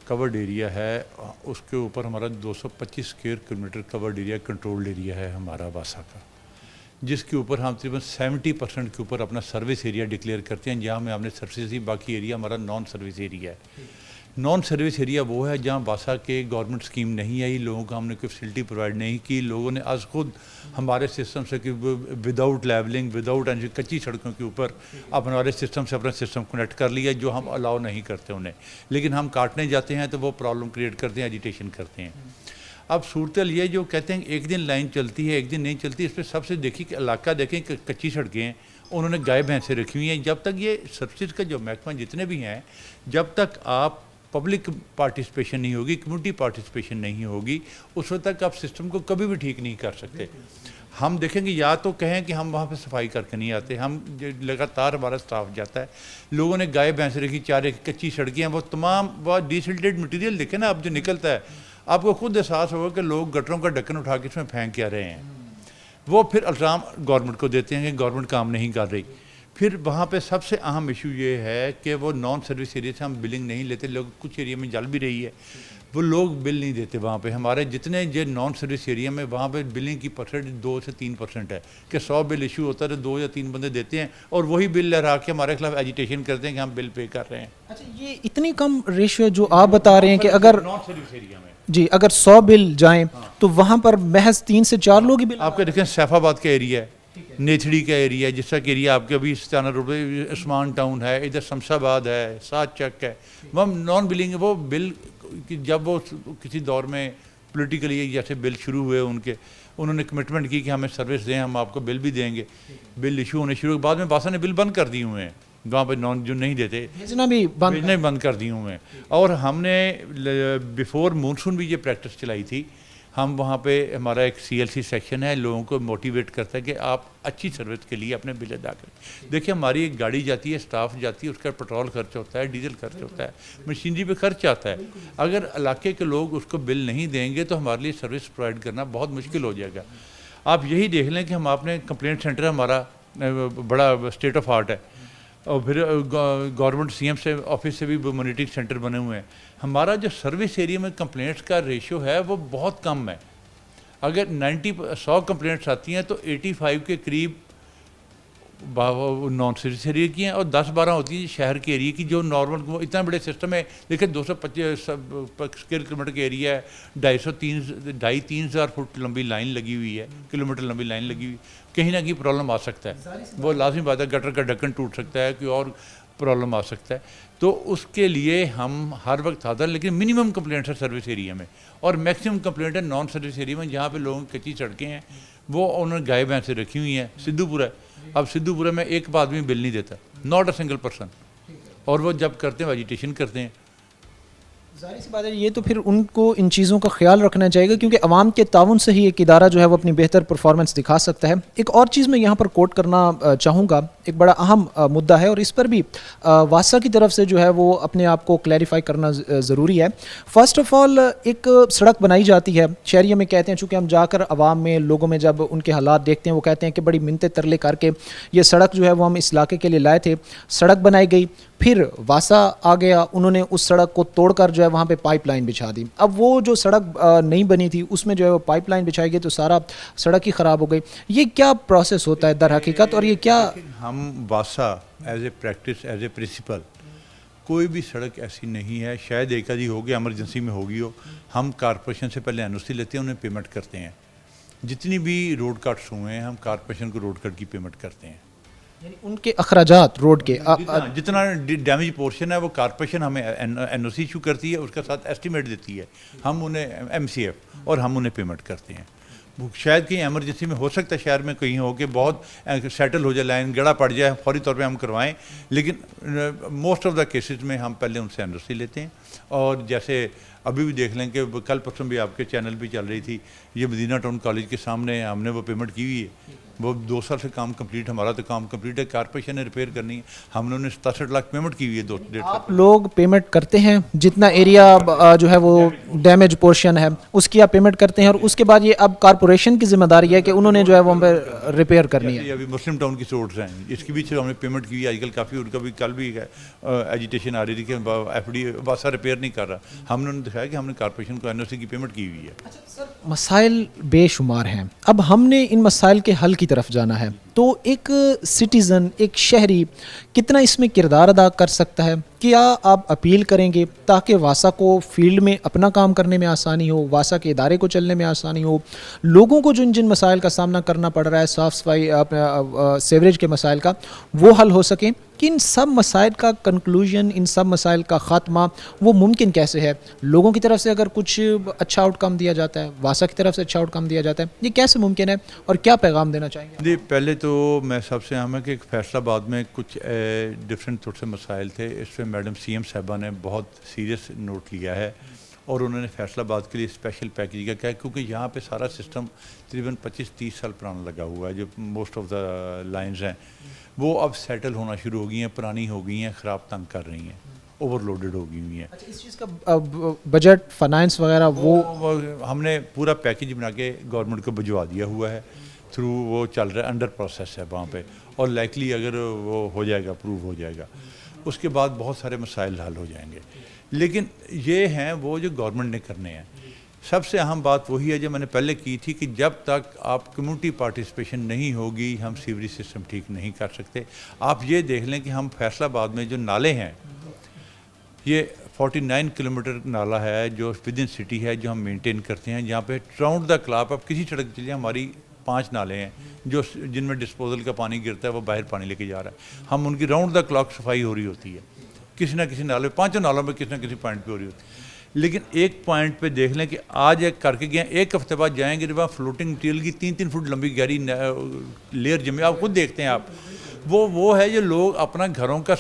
کورڈ ایریا ہے اس کے اوپر ہمارا 225 square kilometre covered area controlled area ہے ہمارا واسا کا، جس کے اوپر ہم تقریباً 70% کے اوپر اپنا سروس ایریا ڈکلیئر کرتے ہیں، جہاں میں ہم نے سروسز ہی، باقی ایریا ہمارا نان سروس ایریا ہے. نان سروس ایریا وہ ہے جہاں واسا کے گورنمنٹ اسکیم نہیں آئی، لوگوں کو ہم نے کوئی فیسلٹی پرووائڈ نہیں کی، لوگوں نے از خود ہمارے سسٹم سے کہ وداؤٹ لیولنگ، وداؤٹ کچی سڑکوں کے اوپر ہمارے سسٹم سے اپنا سسٹم کنیکٹ کر لیا، جو ہم الاؤ نہیں کرتے انہیں، لیکن ہم کاٹنے جاتے ہیں تو وہ پرابلم کریٹ کرتے ہیں، ایجیٹیشن کرتے ہیں. اب صورتحال یہ جو کہتے ہیں 1 دن لائن چلتی ہے 1 دن نہیں چلتی، اس پہ سب سے دیکھیں کہ علاقہ دیکھیں کہ کچی سڑکیں ہیں، انہوں نے گائے بھینسیں رکھی ہوئی ہیں. جب تک یہ سبسڈ کا جو محکمہ جتنے بھی ہیں، جب تک آپ پبلک پارٹیسپیشن نہیں ہوگی، کمیونٹی پارٹیسپیشن نہیں ہوگی، اس وقت تک آپ سسٹم کو کبھی بھی ٹھیک نہیں کر سکتے. ہم دیکھیں گے یا تو کہیں کہ ہم وہاں پہ صفائی کر کے نہیں آتے، ہم لگاتار ہمارا سٹاف جاتا ہے، لوگوں نے گائے بھینس رکھی، چارے کی کچی سڑکیں ہیں، وہ تمام وہ ڈیسلٹیڈ مٹیریل دیکھیں نا اب جو نکلتا ہے، آپ کو خود احساس ہوگا کہ لوگ گٹروں کا ڈھکن اٹھا کے اس میں پھینک کے آ رہے ہیں. وہ پھر الزام گورنمنٹ کو دیتے ہیں کہ گورنمنٹ کام نہیں کر رہی. پھر وہاں پہ سب سے اہم ایشو یہ ہے کہ وہ نان سروس ایریا سے ہم بلنگ نہیں لیتے. لوگ کچھ ایریا میں جل بھی رہی ہے، وہ لوگ بل نہیں دیتے. وہاں پہ ہمارے جتنے جو نان سروس ایریا میں وہاں پہ بلنگ کی پرسنٹ 2 سے 3% ہے کہ 100 بل ایشو ہوتا ہے تو 2 یا 3 بندے دیتے ہیں، اور وہی بل لہرا کے ہمارے خلاف ایجیٹیشن کرتے ہیں کہ ہم بل پے کر رہے ہیں. اچھا، یہ اتنی کم ریشیو جو آپ بتا رہے ہیں کہ اگر نان سروس ایریا میں جی اگر 100 بل جائیں تو وہاں پر محض 3 سے 4 لوگ ہی بل. آپ کا دیکھیں سیف آباد کا ایریا ہے، نیتھڑی کا ایریا ہے، جس طرح کہ ایریا آپ کے ابھی ستانہ روڈ پہ عثمان ٹاؤن ہے، ادھر شمس آباد ہے، 7 چک ہے، وہ نان بلنگ. وہ بل جب وہ کسی دور میں پولیٹیکلی جیسے بل شروع ہوئے انہوں نے کمٹمنٹ کی کہ ہمیں سروس دیں، ہم آپ کو بل بھی دیں گے، بل ایشو ہونے شروع، بعد میں باسا نے بل بند کر دیے ہوئے ہیں، وہاں پہ نان جو نہیں دیتے بھیجنا بھی بند کر دیے ہوئے ہیں. اور ہم نے بیفور مونسون بھی یہ پریکٹس چلائی تھی. ہم وہاں پہ ہمارا ایک CLC سیکشن ہے، لوگوں کو موٹیویٹ کرتا ہے کہ آپ اچھی سروس کے لیے اپنے بل ادا کریں. دیکھیں ہماری ایک گاڑی جاتی ہے، سٹاف جاتی ہے، اس کا پیٹرول خرچ ہوتا ہے، ڈیزل خرچ ہوتا ہے، مشینری پہ خرچ آتا ہے. اگر علاقے کے لوگ اس کو بل نہیں دیں گے تو ہمارے لیے سروس پرووائڈ کرنا بہت مشکل ہو جائے گا. آپ یہی دیکھ لیں کہ ہم اپنے کمپلینٹ سینٹر ہمارا بڑا اسٹیٹ آف آرٹ ہے، اور پھر گورنمنٹ CM سے آفس سے بھی مانیٹرنگ سینٹر بنے ہوئے ہیں. ہمارا جو سروس ایریا میں کمپلینٹس کا ریشو ہے وہ بہت کم ہے. اگر 100 کمپلینٹس آتی ہیں تو 85 کے قریب نان سروس ایریا کی ہیں، اور 10-12 ہوتی ہیں شہر کے ایریا کی، جو نارمل. وہ اتنا بڑے سسٹم ہے، دیکھیں 225 اسکوائر کلومیٹر کا ایریا ہے، 250-3,500 فٹ لمبی لائن لگی ہوئی ہے، کلومیٹر لمبی لائن لگی ہوئی. کہیں نہ کہیں پرابلم آ سکتا ہے، وہ لازمی بات ہے، گٹر کا ڈھکن ٹوٹ سکتا ہے، کوئی اور پرابلم آ سکتا ہے. تو اس کے لیے ہم ہر وقت حاضر، لیکن منیمم کمپلینٹس ہے سروس ایریا میں، اور میکسیمم کمپلینٹ ہے نان سروس ایریا میں، جہاں پہ لوگوں کی کچی سڑکیں ہیں، وہ انہوں نے گائے بھینسیں رکھی ہوئی ہیں. سدھو پورہ، اب سدھو پورہ میں ایک آدمی بل نہیں دیتا، ناٹ اے سنگل پرسن، اور وہ جب کرتے ہیں ایجیٹیشن کرتے ہیں. ظاہر سی بات ہے، یہ تو پھر ان کو ان چیزوں کا خیال رکھنا چاہیے گا، کیونکہ عوام کے تعاون سے ہی ایک ادارہ جو ہے وہ اپنی بہتر پرفارمنس دکھا سکتا ہے. ایک اور چیز میں یہاں پر کوٹ کرنا چاہوں گا، ایک بڑا اہم مدعا ہے، اور اس پر بھی واسا کی طرف سے جو ہے وہ اپنے آپ کو کلیریفائی کرنا ضروری ہے. فرسٹ آف آل ایک سڑک بنائی جاتی ہے، شہریوں میں کہتے ہیں، چونکہ ہم جا کر عوام میں لوگوں میں جب ان کے حالات دیکھتے ہیں، وہ کہتے ہیں کہ بڑی منتیں ترلے کر کے یہ سڑک جو ہے وہ ہم اس علاقے کے لیے لائے تھے. سڑک بنائی گئی، پھر واسا آ گیا، انہوں نے اس سڑک کو توڑ کر جو ہے وہاں پہ پائپ لائن بچھا دی. اب وہ جو سڑک نہیں بنی تھی اس میں جو ہے وہ پائپ لائن بچھائی گئی تو سارا سڑک ہی خراب ہو گئی. یہ کیا پروسیس ہوتا ہے در حقیقت، اور یہ کیا ہم واسا as a practice, as a principle, کوئی بھی سڑک ایسی نہیں ہے، شاید ایک آدھی ہوگی ایمرجنسی میں ہوگی ہو، ہم کارپوریشن سے پہلے NOC لیتے ہیں، انہیں پیمنٹ کرتے ہیں. جتنی بھی روڈ کٹس ہوئے ہیں ہم کارپوریشن کو روڈ کٹ کی پیمنٹ کرتے ہیں. یعنی ان کے اخراجات روڈ کے جتنا ڈیمیج پورشن ہے وہ کارپوریشن ہمیں NOC ایشو کرتی ہے، اس کا ساتھ ایسٹیمیٹ دیتی ہے، ہم انہیں MCF اور ہم انہیں پیمنٹ کرتے ہیں. شاید کہیں ایمرجنسی میں ہو سکتا ہے شہر میں کہیں ہو کہ بہت سیٹل ہو جائے لائن گڑا پڑ جائے فوری طور پہ ہم کروائیں, لیکن موسٹ آف دا کیسز میں ہم پہلے ان سے این او سی لیتے ہیں. اور جیسے ابھی بھی دیکھ لیں کہ کل پرسوں بھی آپ کے چینل پہ چل رہی تھی, یہ مدینہ ٹاؤن کالج کے سامنے ہم نے وہ پیمنٹ کی ہوئی ہے, وہ 2 سال سے کام کمپلیٹ, ہمارا تو کام کمپلیٹ ہے, کارپوریشن نے ریپیئر کرنی ہے, ہم نے انہیں 67 لاکھ پیمنٹ کی ہوئی ہے 2.5 سال. آپ لوگ پیمنٹ کرتے ہیں جتنا ایریا جو ہے وہ ڈیمیج پورشن ہے اس کی آپ پیمنٹ کرتے ہیں, اور اس کے بعد یہ اب کارپوریشن کی ذمہ داری ہے کہ انہوں نے جو ہے وہ ریپیئر کرنی ہے. ابھی مسلم ٹاؤن کی روڈز ہیں, اس کی بھی ہم نے پیمنٹ کی ہوئی ہے, آج کل کافی ان کا بھی کل بھی ایجیٹیشن آ رہی تھی کہ ایف ڈی واسا ریپیئر نہیں کر رہا, ہم نے انہیں دکھایا کہ ہم نے کارپوریشن کو این او سی کی پیمنٹ کی ہوئی ہے. مسائل بے شمار ہیں, اب ہم نے ان مسائل کے حل کی طرف جانا ہے, تو ایک سٹیزن, ایک شہری کتنا اس میں کردار ادا کر سکتا ہے؟ کیا آپ اپیل کریں گے تاکہ واسا کو فیلڈ میں اپنا کام کرنے میں آسانی ہو, واسا کے ادارے کو چلنے میں آسانی ہو, لوگوں کو جن مسائل کا سامنا کرنا پڑ رہا ہے صاف صفائی سیوریج کے مسائل کا, وہ حل ہو سکیں؟ کہ ان سب مسائل کا کنکلوژن, ان سب مسائل کا خاتمہ وہ ممکن کیسے ہے؟ لوگوں کی طرف سے اگر کچھ اچھا آؤٹ کم دیا جاتا ہے, واسا کی طرف سے اچھا آؤٹ کم دیا جاتا ہے, یہ کیسے ممکن ہے اور کیا پیغام دینا چاہیں گے؟ جی, پہلے تو میں سب سے اہم ہے کہ فیصل آباد میں کچھ ڈفرینٹ تھوڑے سے مسائل تھے, اس پہ میڈم سی ایم صاحبہ نے بہت سیریس نوٹ لیا ہے, اور انہوں نے فیصل آباد کے لیے اسپیشل پیکیج کا کیا ہے, کیونکہ یہاں پہ سارا سسٹم تقریباً 25-30 سال پرانا لگا ہوا ہے. جو موسٹ آف دا لائنز ہیں وہ اب سیٹل ہونا شروع ہو گئی ہیں, پرانی ہو گئی ہیں, خراب تنگ کر رہی ہیں, اوور لوڈڈ ہو گئی ہوئی ہیں. اس چیز کا بجٹ فائنانس وغیرہ وہ ہم نے پورا پیکیج بنا کے گورنمنٹ کو بھجوا دیا ہوا ہے, تھرو وہ چل رہا ہے, انڈر پروسیس ہے وہاں پہ, اور لائکلی اگر وہ ہو جائے گا, اپروو ہو جائے گا, اس کے بعد بہت سارے مسائل حل ہو جائیں گے. لیکن یہ ہیں وہ جو گورنمنٹ نے کرنے ہیں. سب سے اہم بات وہی ہے جو میں نے پہلے کی تھی کہ جب تک آپ کمیونٹی پارٹیسپیشن نہیں ہوگی ہم سیوریج سسٹم ٹھیک نہیں کر سکتے. آپ یہ دیکھ لیں کہ ہم فیصل آباد میں جو نالے ہیں, یہ 49 کلومیٹر نالہ ہے جو ود ان سٹی ہے, جو ہم مینٹین کرتے ہیں. جہاں پہ راؤنڈ دا کلاک آپ کسی سڑک چلیے, ہماری 5 نالے ہیں جو جن میں ڈسپوزل کا پانی گرتا ہے, وہ باہر پانی لے کے جا رہا ہے. ہم ان کی راؤنڈ دا کلاک صفائی ہو رہی ہوتی ہے, کسی نہ کسی نالے, 5 نالوں میں کسی نہ کسی پوائنٹ پہ ہو رہی ہوتی ہے. لیکن ایک پوائنٹ پہ دیکھ لیں کہ آج ایک کر کے گئے, ایک ہفتے بعد جائیں گے, جب وہاں فلوٹنگ مٹیریل کی 3-3 فٹ لمبی گہری لیئر جمی, آپ خود دیکھتے ہیں آپ, وہ ہے جو لوگ اپنا گھروں کا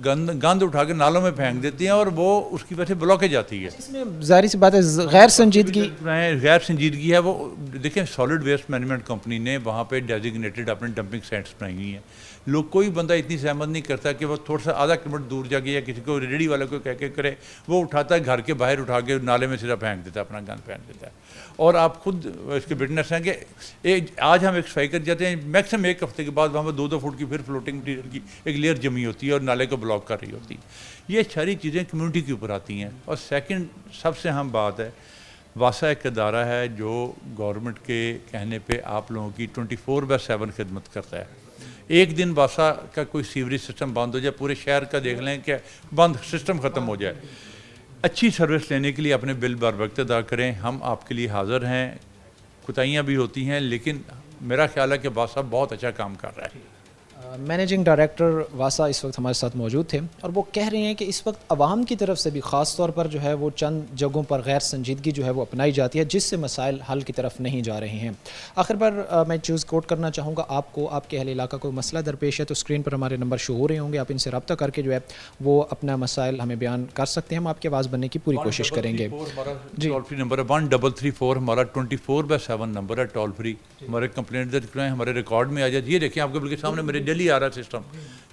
گند اٹھا کے نالوں میں پھینک دیتے ہیں, اور وہ اس کی وجہ سے بلاکیج آتی ہے. اس میں ظاہر سی بات ہے غیر سنجیدگی ہے. وہ دیکھیں سالڈ ویسٹ مینجمنٹ کمپنی نے وہاں پہ ڈیزگنیٹڈ اپنے ڈمپنگ سائٹس بنائی ہوئی ہیں. لوگ کوئی بندہ اتنی سہمت نہیں کرتا کہ وہ تھوڑا سا آدھا کلو میٹر دور جا کے یا کسی کو ریڑھی والے کو کہہ کے کرے, وہ اٹھاتا ہے گھر کے باہر اٹھا کے نالے میں سیدھا پھینک دیتا ہے, اپنا گند پھینک دیتا ہے. اور آپ خود اس کے وٹنس ہیں کہ آج ہم ایک صفائی کر جاتے ہیں, میکسیمم ایک ہفتے کے بعد وہاں پہ 2-2 فٹ کی پھر فلوٹنگ مٹیریل کی ایک لیئر جمی ہوتی ہے اور نالے کو بلاک کر رہی ہوتی ہے. یہ ساری چیزیں کمیونٹی کے اوپر آتی ہیں. اور سیکنڈ سب سے اہم بات ہے, واسا ایک ادارہ ہے جو گورنمنٹ کے کہنے پہ آپ لوگوں کی 24/7 خدمت کرتا ہے. ایک دن واسا کا کوئی سیوریج سسٹم بند ہو جائے, پورے شہر کا دیکھ لیں کہ بند سسٹم ختم ہو جائے. اچھی سروس لینے کے لیے اپنے بل بر وقت ادا کریں, ہم آپ کے لیے حاضر ہیں. کوتاہیاں بھی ہوتی ہیں, لیکن میرا خیال ہے کہ واسا بہت اچھا کام کر رہا ہے. مینیجنگ ڈائریکٹر واسا اس وقت ہمارے ساتھ موجود تھے, اور وہ کہہ رہے ہیں کہ اس وقت عوام کی طرف سے بھی خاص طور پر جو ہے وہ چند جگہوں پر غیر سنجیدگی جو ہے وہ اپنائی جاتی ہے, جس سے مسائل حل کی طرف نہیں جا رہے ہیں. آخر پر میں چوز کوٹ کرنا چاہوں گا آپ کو, آپ کے اہل علاقہ کو مسئلہ درپیش ہے تو اسکرین پر ہمارے نمبر شو ہو رہے ہوں گے, آپ ان سے رابطہ کر کے جو ہے وہ اپنا مسائل ہمیں بیان کر سکتے ہیں. ہم آپ کی آواز بننے کی پوری کوشش کریں گے. جی, ٹول فری نمبر ہے 1334, ہمارا 24/7 نمبر ہے ٹول فری. ہمارے کمپلینٹ درج کرائیں, ہمارے ریکارڈ میں آ جائے. یہ دیکھیں آپ کے بلکہ سامنے میرے ڈیلی آ رہا ہے سسٹم.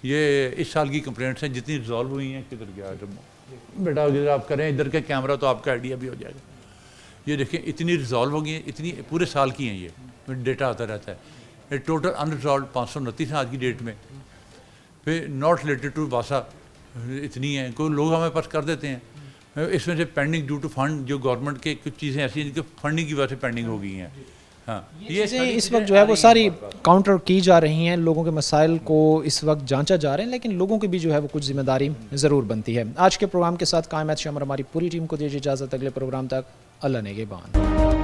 یہ اس سال کی کمپلینٹس ہیں جتنی ریزالو ہوئی ہیں. کدھر گیا بیٹا, ادھر آپ کریں ادھر کا کیمرہ تو آپ کا آئیڈیا بھی ہو جائے گا. یہ دیکھیں اتنی ریزالو ہو گئی ہیں, اتنی پورے سال کی ہیں. یہ ڈیٹا آتا رہتا ہے. ٹوٹل ان ریزالوڈ 529 ہیں آج کی ڈیٹ میں. پھر ناٹ ریلیٹڈ ٹو واسا اتنی ہیں. کوئی لوگ ہمیں پاس کر دیتے ہیں, اس میں سے پینڈنگ ڈیو ٹو فنڈ, جو گورنمنٹ کے کچھ چیزیں ایسی ہیں جو فنڈنگ کی وجہ سے پینڈنگ ہو گئی ہیں. ہاں, یہ اس وقت جو ہے وہ ساری کاؤنٹر کی جا رہی ہیں, لوگوں کے مسائل کو اس وقت جانچا جا رہے ہیں, لیکن لوگوں کی بھی جو ہے وہ کچھ ذمہ داری ضرور بنتی ہے. آج کے پروگرام کے ساتھ قائم ہے ہماری پوری ٹیم کو دیجیے اجازت, اگلے پروگرام تک اللہ نگہبان.